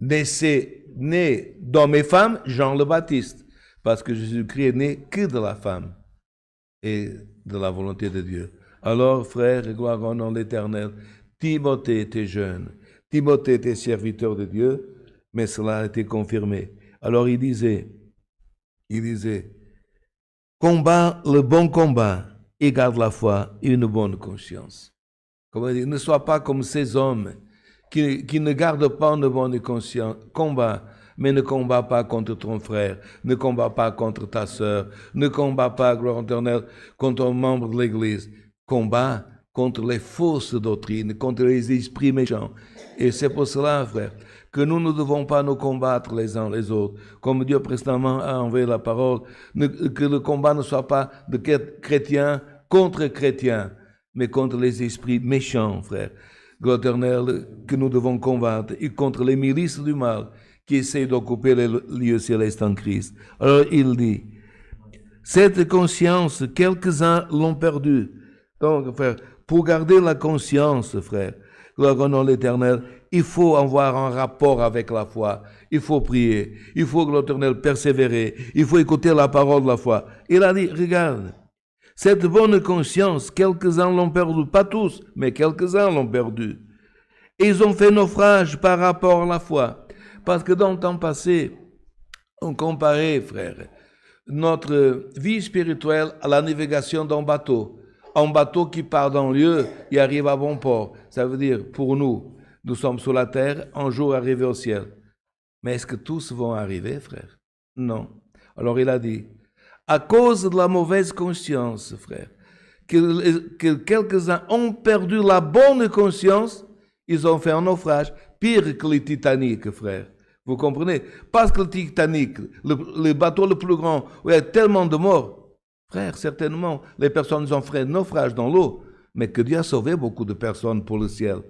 Né d'homme et femme, Jean le Baptiste. Parce que Jésus-Christ est né que de la femme et de la volonté de Dieu. Alors, frère, gloire au nom de l'Éternel, Timothée était jeune. Timothée était serviteur de Dieu, mais cela a été confirmé. Alors il disait, combat le bon combat et garde la foi et une bonne conscience. Comment dire, ne sois pas comme ces hommes qui ne gardent pas une bonne conscience. Combat, mais ne combat pas contre ton frère, ne combat pas contre ta sœur, ne combat pas, gloire éternelle, contre un membre de l'Église. Combat contre les fausses doctrines, contre les esprits méchants. Et c'est pour cela, frère, que nous ne devons pas nous combattre les uns les autres. Comme Dieu précédemment a envoyé la parole, que le combat ne soit pas de chrétiens contre chrétiens, mais contre les esprits méchants, frère. Gloire éternelle, que nous devons combattre, et contre les milices du mal qui essayent d'occuper les lieux célestes en Christ. Alors il dit, cette conscience, quelques-uns l'ont perdue. Donc, frère, pour garder la conscience, frère, gloire au nom de l'Éternel, il faut avoir un rapport avec la foi. Il faut prier. Il faut, gloire éternelle, persévérer. Il faut écouter la parole de la foi. Il a dit, regarde, cette bonne conscience, quelques-uns l'ont perdue. Pas tous, mais quelques-uns l'ont perdue. Et ils ont fait naufrage par rapport à la foi. Parce que dans le temps passé, on comparait, frère, notre vie spirituelle à la navigation d'un bateau. Un bateau qui part d'un lieu et arrive à bon port. Ça veut dire, pour nous, nous sommes sur la terre, un jour arriver au ciel. Mais est-ce que tous vont arriver, frère? Non. Alors il a dit, à cause de la mauvaise conscience, frère, que quelques-uns ont perdu la bonne conscience, ils ont fait un naufrage, pire que le Titanic, frère. Vous comprenez? Parce que le Titanic, le bateau le plus grand, où il y a tellement de morts, frère, certainement, les personnes ont fait naufrage dans l'eau, mais que Dieu a sauvé beaucoup de personnes pour le ciel.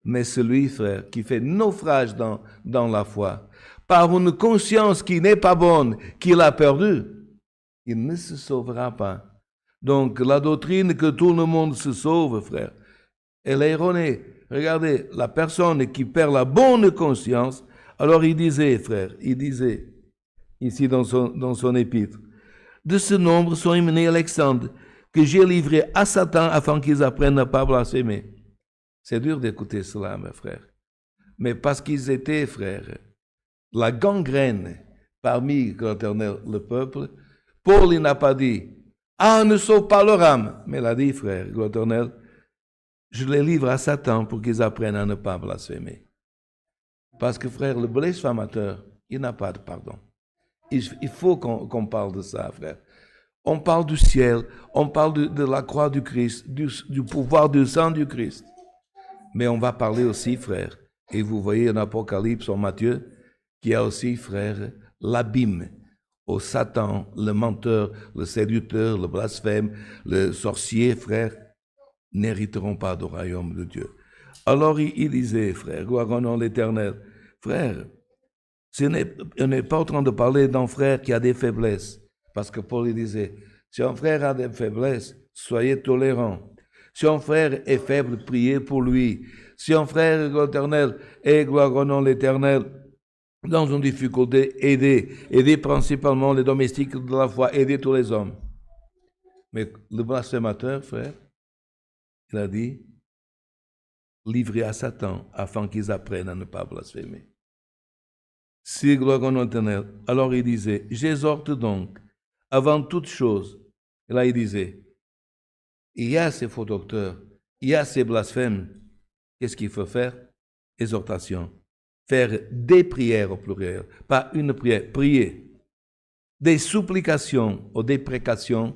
Mais celui, frère, qui fait naufrage dans la foi, par une conscience qui n'est pas bonne, qu'il a perdue, il ne se sauvera pas. Donc, la doctrine que tout le monde se sauve, frère, elle est erronée. Regardez, la personne qui perd la bonne conscience, alors il disait, frère, il disait, ici dans son épître, de ce nombre sont émenés Alexandre, que j'ai livré à Satan afin qu'ils apprennent à ne pas blasphémer. C'est dur d'écouter cela, mes frères. Mais parce qu'ils étaient, frères, la gangrène parmi le peuple, Paul, il n'a pas dit, ah, ne sauve pas leur âme. Mais il a dit, frère, l'Éternel, je les livre à Satan pour qu'ils apprennent à ne pas blasphémer. Parce que, frère, le blasphémateur, il n'a pas de pardon. Il faut qu'on parle de ça, frère. On parle du ciel, on parle de la croix du Christ, du pouvoir du sang du Christ. Mais on va parler aussi, frère, et vous voyez en Apocalypse, en Matthieu, qu'il y a aussi, frère, l'abîme, au Satan, le menteur, le séducteur, le blasphème, le sorcier, frère, n'hériteront pas du royaume de Dieu. Alors il disait, frère, gloire au nom de l'Éternel, frère, on n'est pas en train de parler d'un frère qui a des faiblesses, parce que Paul il disait, si un frère a des faiblesses, soyez tolérants. Si un frère est faible, priez pour lui. Si un frère, gloire éternelle, est gloire au nom de l'Éternel, dans une difficulté, aidez principalement les domestiques de la foi, aidez tous les hommes. Mais le blasphémateur, frère, il a dit, livrez à Satan afin qu'ils apprennent à ne pas blasphémer. Si gloire au nom de l'Éternel, alors il disait, j'exhorte donc, avant toute chose, et là il disait, il y a ces faux docteurs, il y a ces blasphèmes, qu'est-ce qu'il faut faire? Exhortation. Faire des prières au pluriel, pas une prière, prier. Des supplications ou des précations,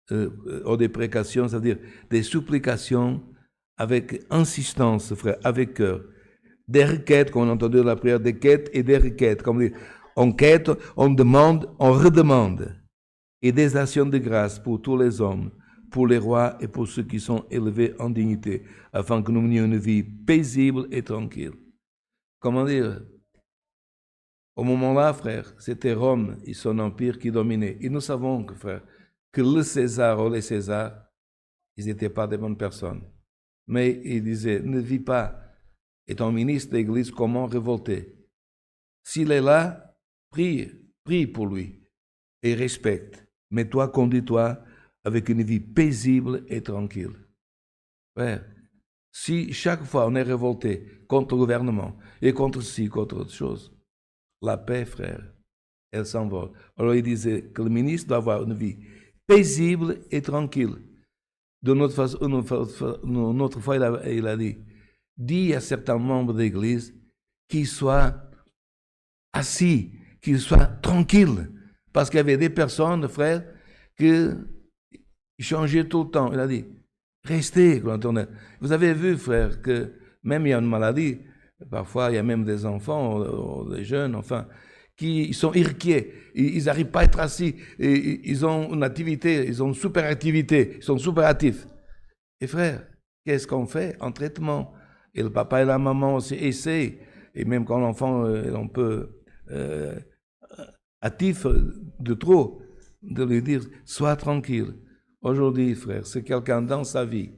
c'est-à-dire des supplications avec insistance, frère, avec cœur. des requêtes, comme on a entendu dans la prière, des quêtes et des requêtes. Comme on quête, on demande, on redemande. Et des actions de grâce pour tous les hommes, pour les rois et pour ceux qui sont élevés en dignité, afin que nous menions une vie paisible et tranquille. Comment dire? Au moment-là, frère, c'était Rome et son empire qui dominait. Et nous savons, frère, que le César ou les Césars, ils n'étaient pas des bonnes personnes. Mais il disait, ne vis pas, étant ministre de l'Église, comment révolter. S'il est là, prie pour lui et respecte. Mais toi, conduis-toi avec une vie paisible et tranquille. Frère, si chaque fois on est révolté contre le gouvernement et contre ci, contre autre chose, la paix, frère, elle s'envole. Alors il disait que le ministre doit avoir une vie paisible et tranquille. De notre fois, il a dit, dis à certains membres de l'Église qu'ils soient assis, qu'ils soient tranquilles. Parce qu'il y avait des personnes, frère, qui changeaient tout le temps. Il a dit, restez, vous avez vu, frère, que même il y a une maladie, parfois il y a même des enfants, des jeunes, enfin, qui sont irréquiets, ils n'arrivent pas à être assis, et ils ont une activité, ils ont une super activité, ils sont super actifs. Et frère, qu'est-ce qu'on fait en traitement? Et le papa et la maman aussi essaient, et même quand l'enfant est un peu actif de trop, de lui dire, sois tranquille. Aujourd'hui, frère, c'est quelqu'un dans sa vie,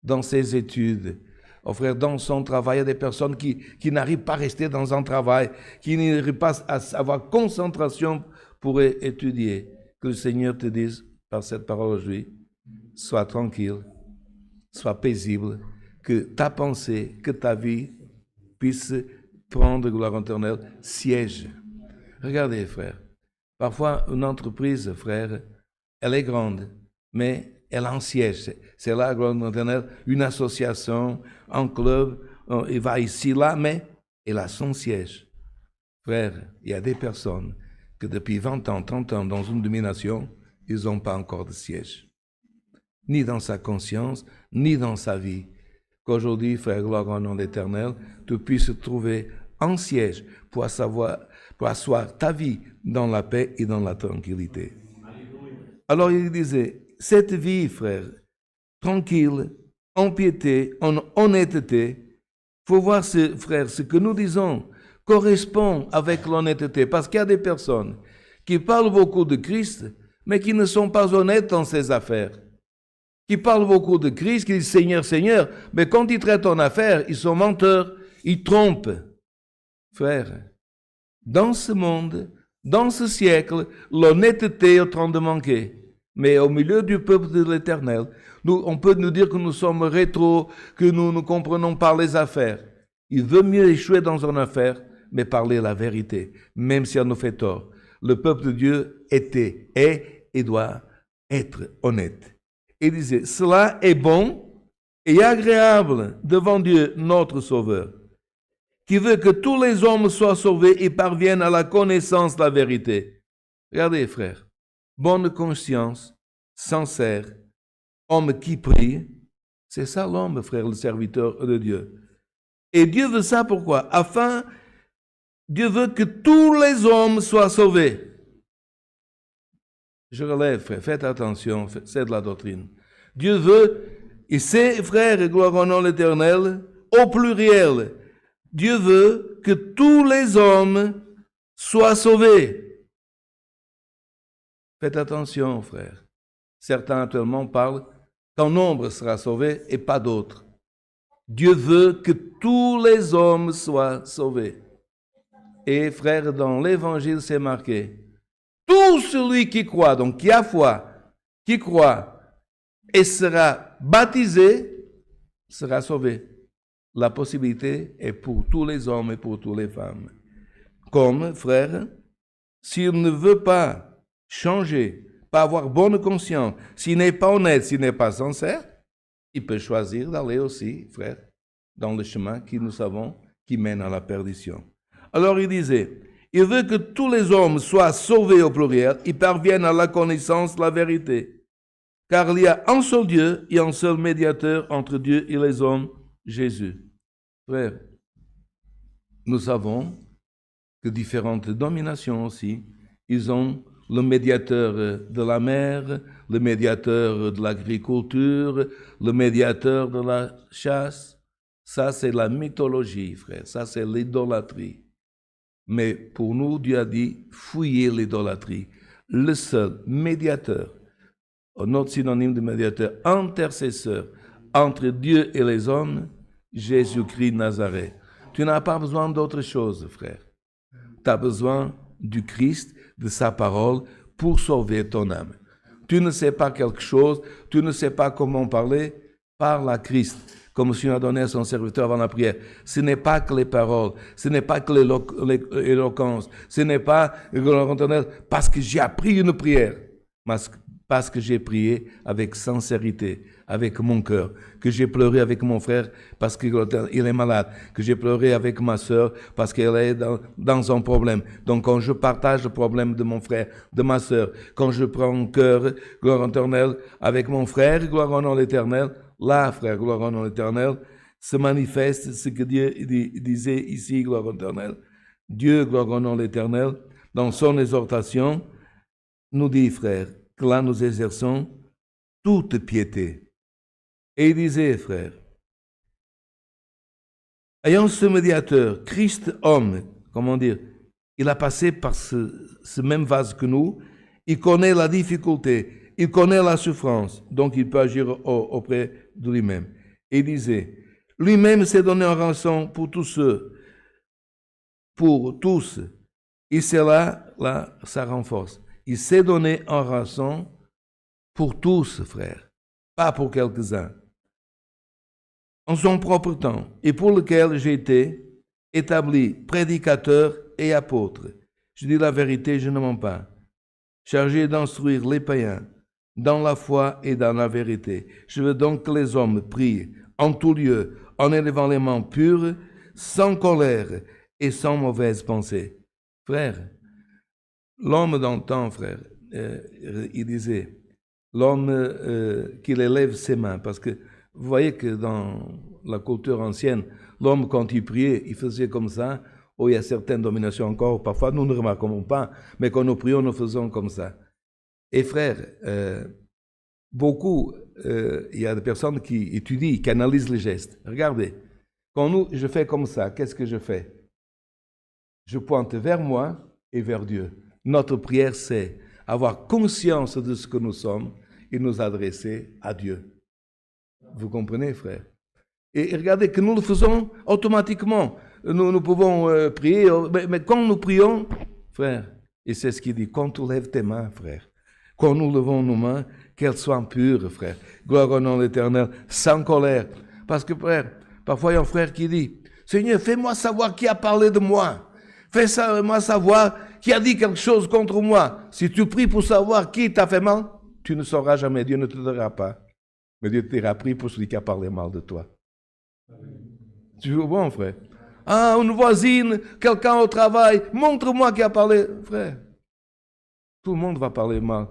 dans ses études, oh frère, dans son travail, il y a des personnes qui n'arrivent pas à rester dans un travail, qui n'arrivent pas à avoir concentration pour étudier. Que le Seigneur te dise, par cette parole aujourd'hui, sois tranquille, sois paisible, que ta pensée, que ta vie puisse prendre, gloire éternelle, siège. Regardez, frère, parfois une entreprise, frère, elle est grande, mais elle a un siège. C'est là, gloire éternelle, une association, un club, il va ici, là, mais elle a son siège. Frère, il y a des personnes que depuis 20 ans, 30 ans, dans une domination, ils n'ont pas encore de siège. Ni dans sa conscience, ni dans sa vie. Qu'aujourd'hui, frère, gloire au nom d'Éternel, tu puisses trouver un siège pour asseoir ta vie dans la paix et dans la tranquillité. Alors il disait, cette vie, frère, tranquille, en piété, en honnêteté, il faut voir, frère, ce que nous disons correspond avec l'honnêteté. Parce qu'il y a des personnes qui parlent beaucoup de Christ, mais qui ne sont pas honnêtes dans ses affaires. Qui parlent beaucoup de Christ, qui disent Seigneur, Seigneur, mais quand ils traitent en affaires, ils sont menteurs, ils trompent. Frère, dans ce monde, dans ce siècle, l'honnêteté est en train de manquer. Mais au milieu du peuple de l'Éternel, on peut nous dire que nous sommes rétro, que nous ne comprenons pas les affaires. Il veut mieux échouer dans une affaire, mais parler la vérité, même si elle nous fait tort. Le peuple de Dieu est et doit être honnête. Il disait, cela est bon et agréable devant Dieu, notre Sauveur, qui veut que tous les hommes soient sauvés et parviennent à la connaissance de la vérité. Regardez, frère, bonne conscience, sincère, homme qui prie, c'est ça l'homme, frère, le serviteur de Dieu. Et Dieu veut ça pourquoi? Dieu veut que tous les hommes soient sauvés. Je relève, frère, faites attention, c'est de la doctrine. Dieu veut, et c'est, frère, et gloire au nom de l'Éternel, au pluriel, Dieu veut que tous les hommes soient sauvés. Faites attention, frère. Certains actuellement parlent qu'un nombre sera sauvé et pas d'autres. Dieu veut que tous les hommes soient sauvés. Et, frère, dans l'Évangile, c'est marqué, tout celui qui croit, donc qui a foi, qui croit et sera baptisé, sera sauvé. La possibilité est pour tous les hommes et pour toutes les femmes. Comme, frère, s'il ne veut pas changer, pas avoir bonne conscience, s'il n'est pas honnête, s'il n'est pas sincère, il peut choisir d'aller aussi, frère, dans le chemin que nous savons qui mène à la perdition. Alors il disait, il veut que tous les hommes soient sauvés au pluriel et parviennent à la connaissance de la vérité. Car il y a un seul Dieu et un seul médiateur entre Dieu et les hommes, Jésus. Frère, nous savons que différentes dominations aussi, ils ont le médiateur de la mer, le médiateur de l'agriculture, le médiateur de la chasse. Ça, c'est la mythologie, frère. Ça, c'est l'idolâtrie. Mais pour nous, Dieu a dit, fouillez l'idolâtrie. Le seul médiateur, notre synonyme de médiateur, intercesseur entre Dieu et les hommes, Jésus-Christ Nazareth. Tu n'as pas besoin d'autre chose, frère. Tu as besoin du Christ, de sa parole, pour sauver ton âme. Tu ne sais pas quelque chose, tu ne sais pas comment parler, parle à Christ, comme le Seigneur a donné à son serviteur avant la prière. Ce n'est pas que les paroles, ce n'est pas que l'éloquence, ce n'est pas parce que j'ai appris une prière, parce que j'ai prié avec sincérité, avec mon cœur, que j'ai pleuré avec mon frère parce qu'il est malade, que j'ai pleuré avec ma sœur parce qu'elle est dans un problème. Donc quand je partage le problème de mon frère, de ma sœur, quand je prends cœur, gloire en l'éternel, avec mon frère, gloire en l'éternel, là, frère, gloire en l'éternel, se manifeste ce que Dieu disait ici, gloire en l'éternel. Dieu, gloire en l'éternel, dans son exhortation, nous dit, frère, que là nous exerçons toute piété. Et il disait, frère, ayant ce médiateur, Christ homme, comment dire, il a passé par ce même vase que nous, il connaît la difficulté, il connaît la souffrance, donc il peut agir auprès de lui-même. Et il disait, lui-même s'est donné en rançon pour tous ceux, et c'est là, ça renforce. Il s'est donné en rançon pour tous, frère, pas pour quelques-uns. En son propre temps, et pour lequel j'ai été établi prédicateur et apôtre. Je dis la vérité, je ne mens pas. Chargé d'instruire les païens dans la foi et dans la vérité. Je veux donc que les hommes prient en tout lieu, en élevant les mains pures, sans colère et sans mauvaise pensée. Frère, l'homme dans le temps, frère, il disait, l'homme qu'il élève ses mains, parce que vous voyez que dans la culture ancienne, l'homme, quand il priait, il faisait comme ça. Oh, il y a certaines dominations encore, parfois nous ne remarquons pas, mais quand nous prions, nous faisons comme ça. Et frère, beaucoup, il y a des personnes qui étudient, qui analysent les gestes. Regardez, quand je fais comme ça, qu'est-ce que je fais? Je pointe vers moi et vers Dieu. Notre prière, c'est avoir conscience de ce que nous sommes et nous adresser à Dieu. Vous comprenez, frère? Et regardez que nous le faisons automatiquement. Nous pouvons prier, mais quand nous prions, frère, et c'est ce qu'il dit, quand tu lèves tes mains, frère, quand nous levons nos mains, qu'elles soient pures, frère. Gloire au nom de l'Éternel, sans colère. Parce que, frère, parfois il y a un frère qui dit, Seigneur, fais-moi savoir qui a parlé de moi. Fais-moi savoir qui a dit quelque chose contre moi. Si tu pries pour savoir qui t'a fait mal, tu ne sauras jamais, Dieu ne te dira pas. Mais Dieu te dira, prie pour celui qui a parlé mal de toi. Tu vois, bon, frère? Ah, une voisine, quelqu'un au travail, montre-moi qui a parlé. Frère, tout le monde va parler mal.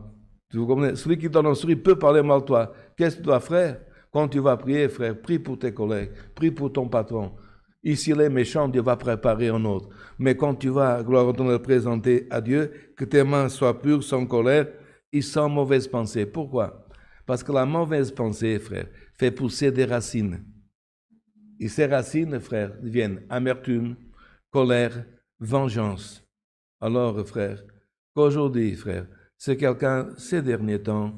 Vous comprenez? Celui qui donne un sourire peut parler mal de toi. Qu'est-ce que tu dois faire? Quand tu vas prier, frère, prie pour tes collègues, prie pour ton patron. Et s'il est méchant, Dieu va préparer un autre. Mais quand tu vas, gloire à Dieu, le présenter à Dieu, que tes mains soient pures, sans colère et sans mauvaise pensée. Pourquoi? Parce que la mauvaise pensée, frère, fait pousser des racines. Et ces racines, frère, deviennent amertume, colère, vengeance. Alors, frère, qu'aujourd'hui, frère, c'est quelqu'un, ces derniers temps,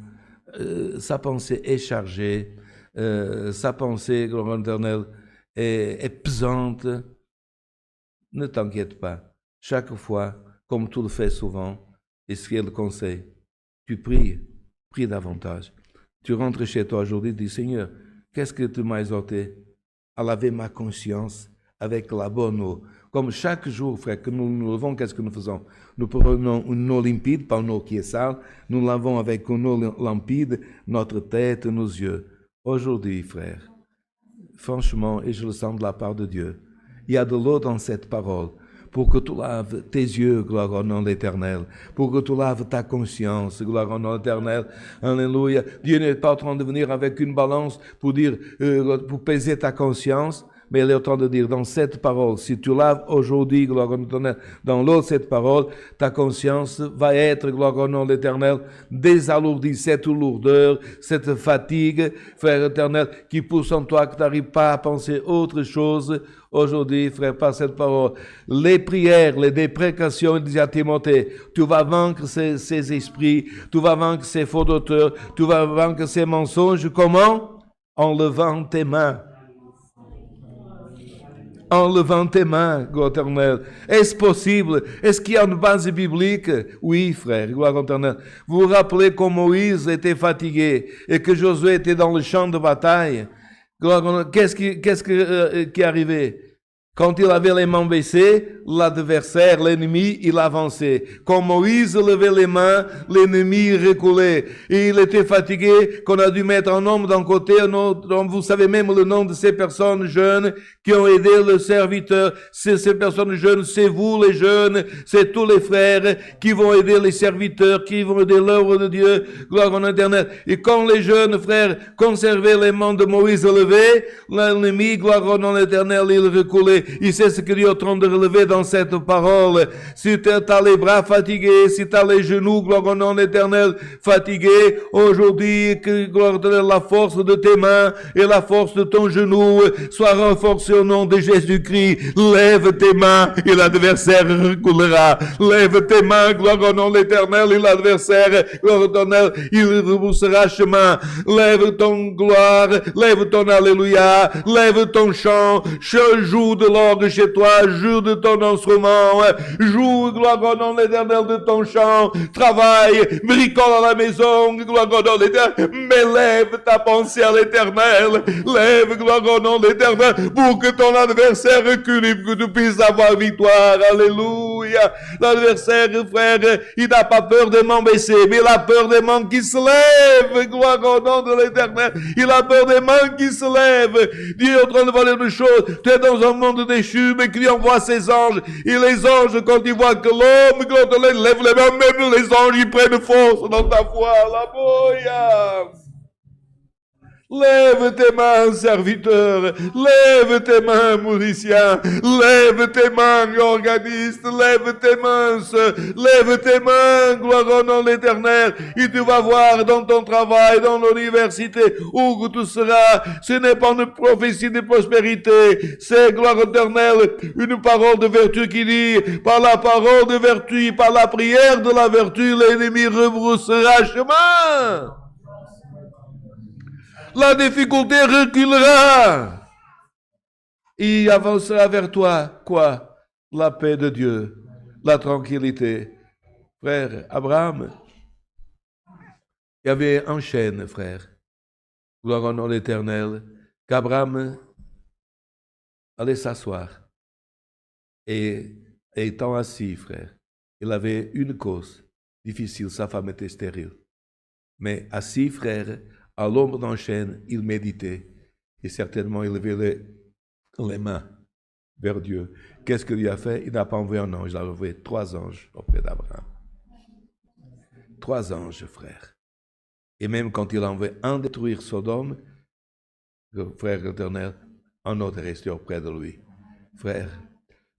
sa pensée est chargée, sa pensée, gloire éternelle, est pesante. Ne t'inquiète pas. Chaque fois, comme tu le fais souvent, et ce qui est le conseil, tu pries davantage. Tu rentres chez toi aujourd'hui et dis, Seigneur, qu'est-ce que tu m'as exhorté? À laver ma conscience avec la bonne eau. Comme chaque jour, frère, que nous nous levons, qu'est-ce que nous faisons? Nous prenons une eau limpide, pas une eau qui est sale. Nous lavons avec une eau limpide notre tête, nos yeux. Aujourd'hui, frère, franchement, et je le sens de la part de Dieu, il y a de l'eau dans cette parole pour que tu laves tes yeux, gloire au nom de l'Éternel, pour que tu laves ta conscience, gloire au nom de l'Éternel. Alléluia. Dieu n'est pas en train de venir avec une balance pour dire, pour peser ta conscience, mais il est en train de dire, dans cette parole, si tu laves aujourd'hui, gloire au nom de l'Éternel, dans l'eau de cette parole, ta conscience va être, gloire au nom de l'Éternel, désalourdie, cette lourdeur, cette fatigue, frère éternel, qui pousse en toi que tu n'arrives pas à penser autre chose. Aujourd'hui, frère, par cette parole, les prières, les déprécations, il disait à Timothée, tu vas vaincre ces esprits, tu vas vaincre ces faux d'auteurs, tu vas vaincre ces mensonges. Comment? En levant tes mains. En levant tes mains, gloire éternelle. Est-ce possible? Est-ce qu'il y a une base biblique? Oui, frère, gloire éternelle. Vous vous rappelez quand Moïse était fatigué et que Josué était dans le champ de bataille? Qu'est-ce qui est arrivé? Quand il avait les mains baissées, l'adversaire, l'ennemi, il avançait. Quand Moïse levait les mains, l'ennemi reculait. Et il était fatigué, qu'on a dû mettre un homme d'un côté, un autre. Vous savez même le nom de ces personnes jeunes qui ont aidé le serviteur. Ces personnes jeunes, c'est vous les jeunes, c'est tous les frères qui vont aider les serviteurs, qui vont aider l'œuvre de Dieu. Gloire en éternel. Et quand les jeunes frères conservaient les mains de Moïse levées, l'ennemi, gloire en éternel, il reculait. Il sait ce que Dieu est en train de relever dans cette parole. Si tu as les bras fatigués, si tu as les genoux, gloire au nom éternel, fatigués, aujourd'hui, que gloire de la force de tes mains et la force de ton genou soit renforcée au nom de Jésus-Christ. Lève tes mains et l'adversaire reculera. Lève tes mains, gloire au nom de l'Éternel, et l'adversaire, gloire au éternel, il rebroussera chemin. Lève ton gloire, lève ton alléluia, lève ton chant, joue de l'orgue chez toi, joue de ton instrument, joue, gloire au nom de l'Éternel, de ton chant, travaille, bricole à la maison, gloire au nom de l'Éternel, mais lève ta pensée à l'Éternel, lève, gloire au nom de l'Éternel, pour que ton adversaire recule et que tu puisses avoir victoire, alléluia. L'adversaire, frère, il n'a pas peur des mains baissées, mais il a peur des mains qui se lèvent, gloire au nom de l'Éternel, il a peur des mains qui se lèvent. Dieu est en train de voir des choses, tu es dans un monde déchu, mais qui envoie ses anges, et les anges, quand ils voient que l'homme, quand on lève les mains, même les anges, ils prennent force dans ta foi, la boya. Lève tes mains, serviteur. Lève tes mains, musicien. Lève tes mains, organiste. Lève tes mains, lève tes mains, gloire au nom de l'Éternel. Et tu vas voir dans ton travail, dans l'université, où que tu seras. Ce n'est pas une prophétie de prospérité. C'est, gloire éternelle, une parole de vertu qui dit, par la parole de vertu, par la prière de la vertu, l'ennemi rebroussera chemin. La difficulté reculera. Il avancera vers toi. Quoi? La paix de Dieu, la tranquillité. Frère, Abraham, il y avait un chêne, frère. Gloire au nom de l'Éternel. Qu'Abraham allait s'asseoir. Et étant assis, frère, il avait une cause difficile. Sa femme était stérile. Mais assis, frère, à l'ombre d'un chêne, il méditait. Et certainement, il levait les mains vers Dieu. Qu'est-ce que Dieu a fait? Il n'a pas envoyé un ange, il a envoyé 3 anges auprès d'Abraham. 3 anges, frère. Et même quand il a envoyé un détruire Sodome, le frère éternel, un autre est resté auprès de lui. Frère,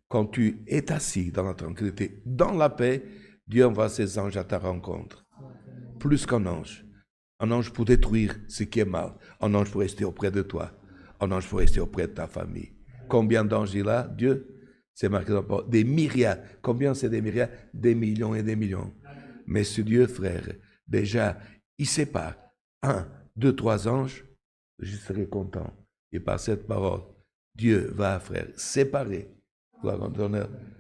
quand tu es assis dans la tranquillité, dans la paix, Dieu envoie ses anges à ta rencontre. Plus qu'un ange. Un ange pour détruire ce qui est mal. Un ange pour rester auprès de toi. Un ange pour rester auprès de ta famille. Combien d'anges il a? Dieu, c'est marqué dans le parole. Des myriades. Combien c'est des myriades? Des millions et des millions. Mais ce Dieu, frère, déjà, il sépare 1, 2, 3 anges. Je serai content. Et par cette parole, Dieu va, frère, séparer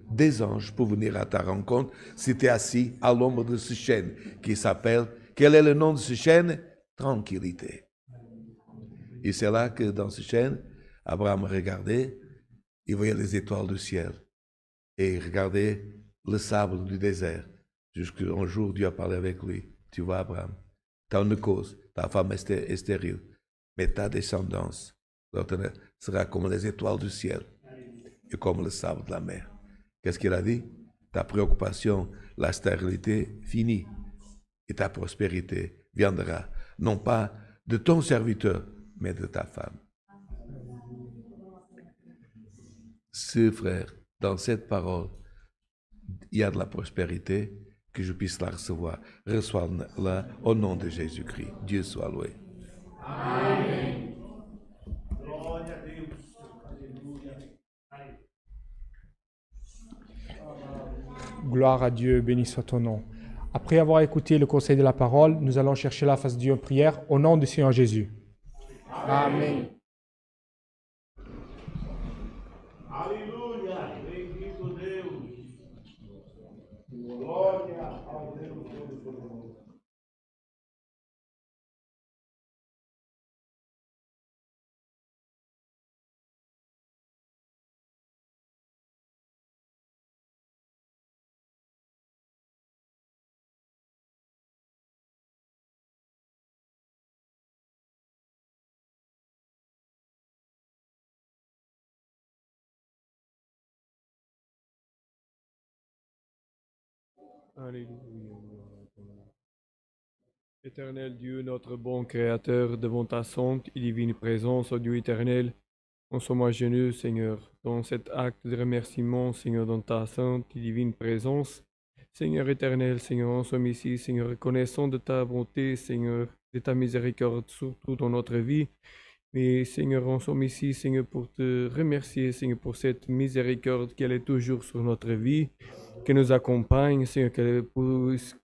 des anges pour venir à ta rencontre si tu es assis à l'ombre de ce chêne qui s'appelle... Quel est le nom de ce chêne? Tranquillité. Et c'est là que dans ce chêne, Abraham regardait, il voyait les étoiles du ciel. Et il regardait le sable du désert. Jusqu'à un jour, Dieu a parlé avec lui. Tu vois, Abraham, tu as une cause. Ta femme est stérile. Mais ta descendance sera comme les étoiles du ciel et comme le sable de la mer. Qu'est-ce qu'il a dit? Ta préoccupation, la stérilité, finie. Et ta prospérité viendra, non pas de ton serviteur, mais de ta femme. ce frère, dans cette parole, il y a de la prospérité, que je puisse la recevoir. Reçois-la au nom de Jésus-Christ. Dieu soit loué. Glória a Deus. Aleluia. Gloire à Dieu, béni soit ton nom. Après avoir écouté le conseil de la parole, nous allons chercher la face de Dieu en prière au nom du Seigneur Jésus. Amen. Aleluia. Bendito Deus. Glória ao Deus Todo-Poderoso. Alléluia. Éternel Dieu, notre bon Créateur, devant ta sainte et divine présence, ô Dieu éternel, nous sommes à genoux, Seigneur, dans cet acte de remerciement, Seigneur, dans ta sainte et divine présence. Seigneur éternel, Seigneur, nous sommes ici, Seigneur, reconnaissant de ta bonté, Seigneur, de ta miséricorde, surtout dans notre vie. Mais Seigneur, nous sommes ici, Seigneur, pour te remercier, Seigneur, pour cette miséricorde qu'elle est toujours sur notre vie, qui nous accompagne, Seigneur, qu'elle puisse,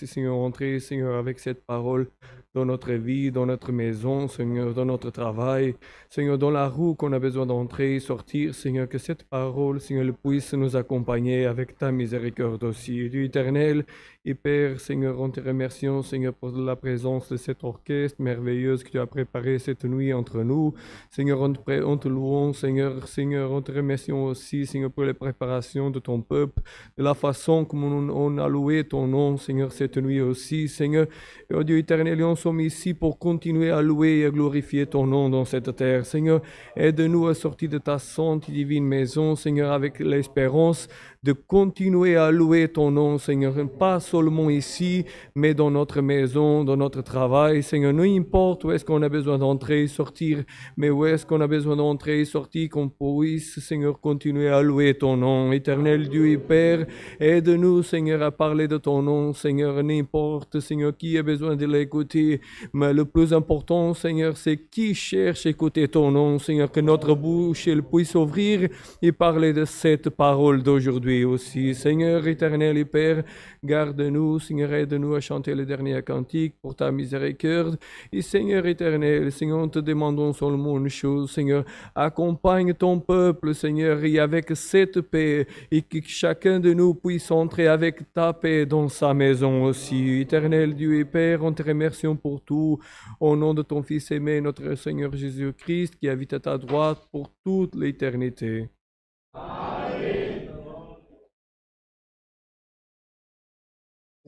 Seigneur, entrer, Seigneur, avec cette parole dans notre vie, dans notre maison, Seigneur, dans notre travail, Seigneur, dans la roue qu'on a besoin d'entrer, sortir, Seigneur, que cette parole, Seigneur, puisse nous accompagner avec ta miséricorde aussi. Dieu éternel et Père, Seigneur, on te remercie, Seigneur, pour la présence de cet orchestre merveilleux que tu as préparé cette nuit entre nous. Seigneur, on te louons, Seigneur, Seigneur, on te remercie aussi, Seigneur, pour les préparations de ton peuple, de la façon comme on a loué ton nom, Seigneur, cette nuit aussi, Seigneur. Et oh Dieu éternel, nous sommes ici pour continuer à louer et à glorifier ton nom dans cette terre. Seigneur, aide-nous à sortir de ta sainte et divine maison, Seigneur, avec l'espérance de continuer à louer ton nom, Seigneur, pas seulement ici, mais dans notre maison, dans notre travail, Seigneur, peu importe où est-ce qu'on a besoin d'entrer et sortir, mais où est-ce qu'on a besoin d'entrer et sortir, qu'on puisse, Seigneur, continuer à louer ton nom. Éternel Dieu et Père, aide-nous, Seigneur, à parler de ton nom, Seigneur, n'importe, Seigneur, qui a besoin de l'écouter, mais le plus important, Seigneur, c'est qui cherche à écouter ton nom, Seigneur, que notre bouche elle puisse s'ouvrir et parler de cette parole d'aujourd'hui aussi. Seigneur éternel et Père, garde-nous, Seigneur, aide-nous à chanter le dernier cantique pour ta miséricorde. Et Seigneur éternel, Seigneur, nous te demandons seulement une chose, Seigneur, accompagne ton peuple, Seigneur, et avec cette paix, et que chacun de nous puisse entrer avec ta paix dans sa maison aussi. Éternel Dieu et Père, on te remercie pour tout, au nom de ton Fils aimé, notre Seigneur Jésus-Christ, qui habite à ta droite pour toute l'éternité.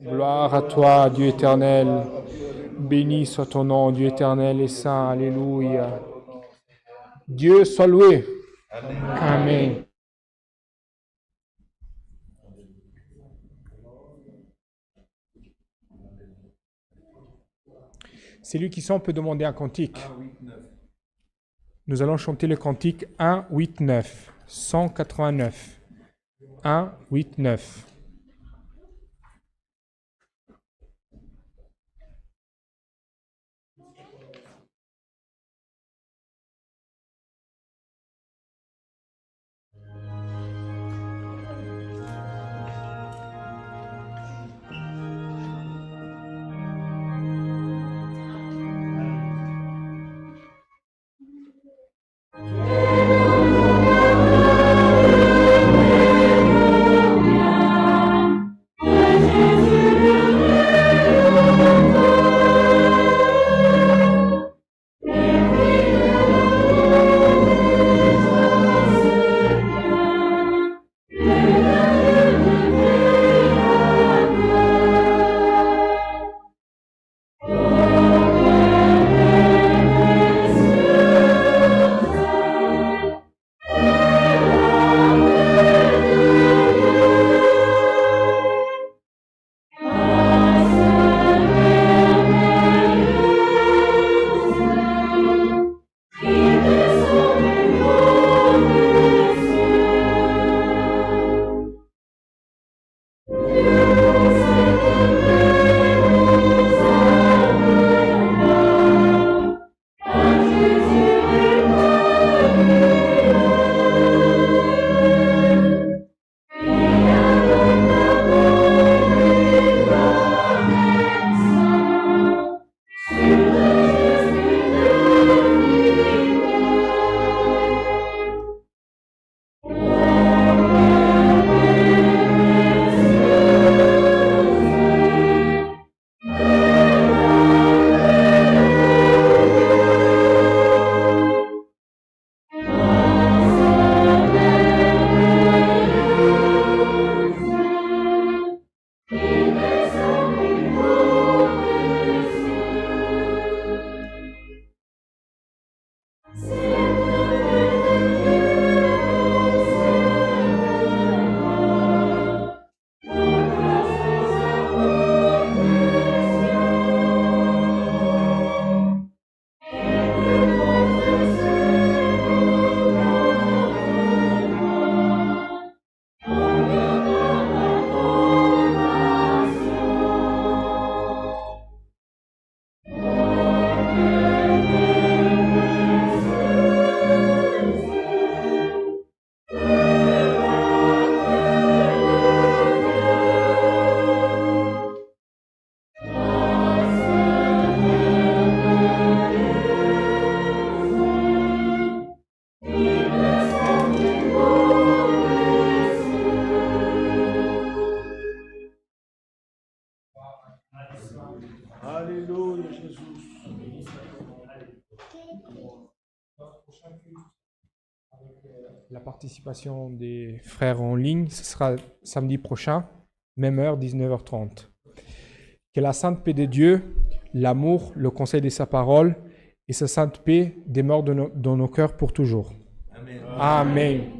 Gloire à toi, Dieu éternel. Béni soit ton nom, Dieu éternel et saint. Alléluia. Dieu soit loué. Amen. Celui qui sent peut demander un cantique. Nous allons chanter le cantique 1, 8, 9. 189. 1, 8, 9. Alleluia. Alléluia, Jésus. La participation des frères en ligne, ce sera samedi prochain, même heure, 19h30. Que la sainte paix de Dieu, l'amour, le conseil de sa parole et sa sainte paix demeurent dans nos cœurs pour toujours. Amen. Amen.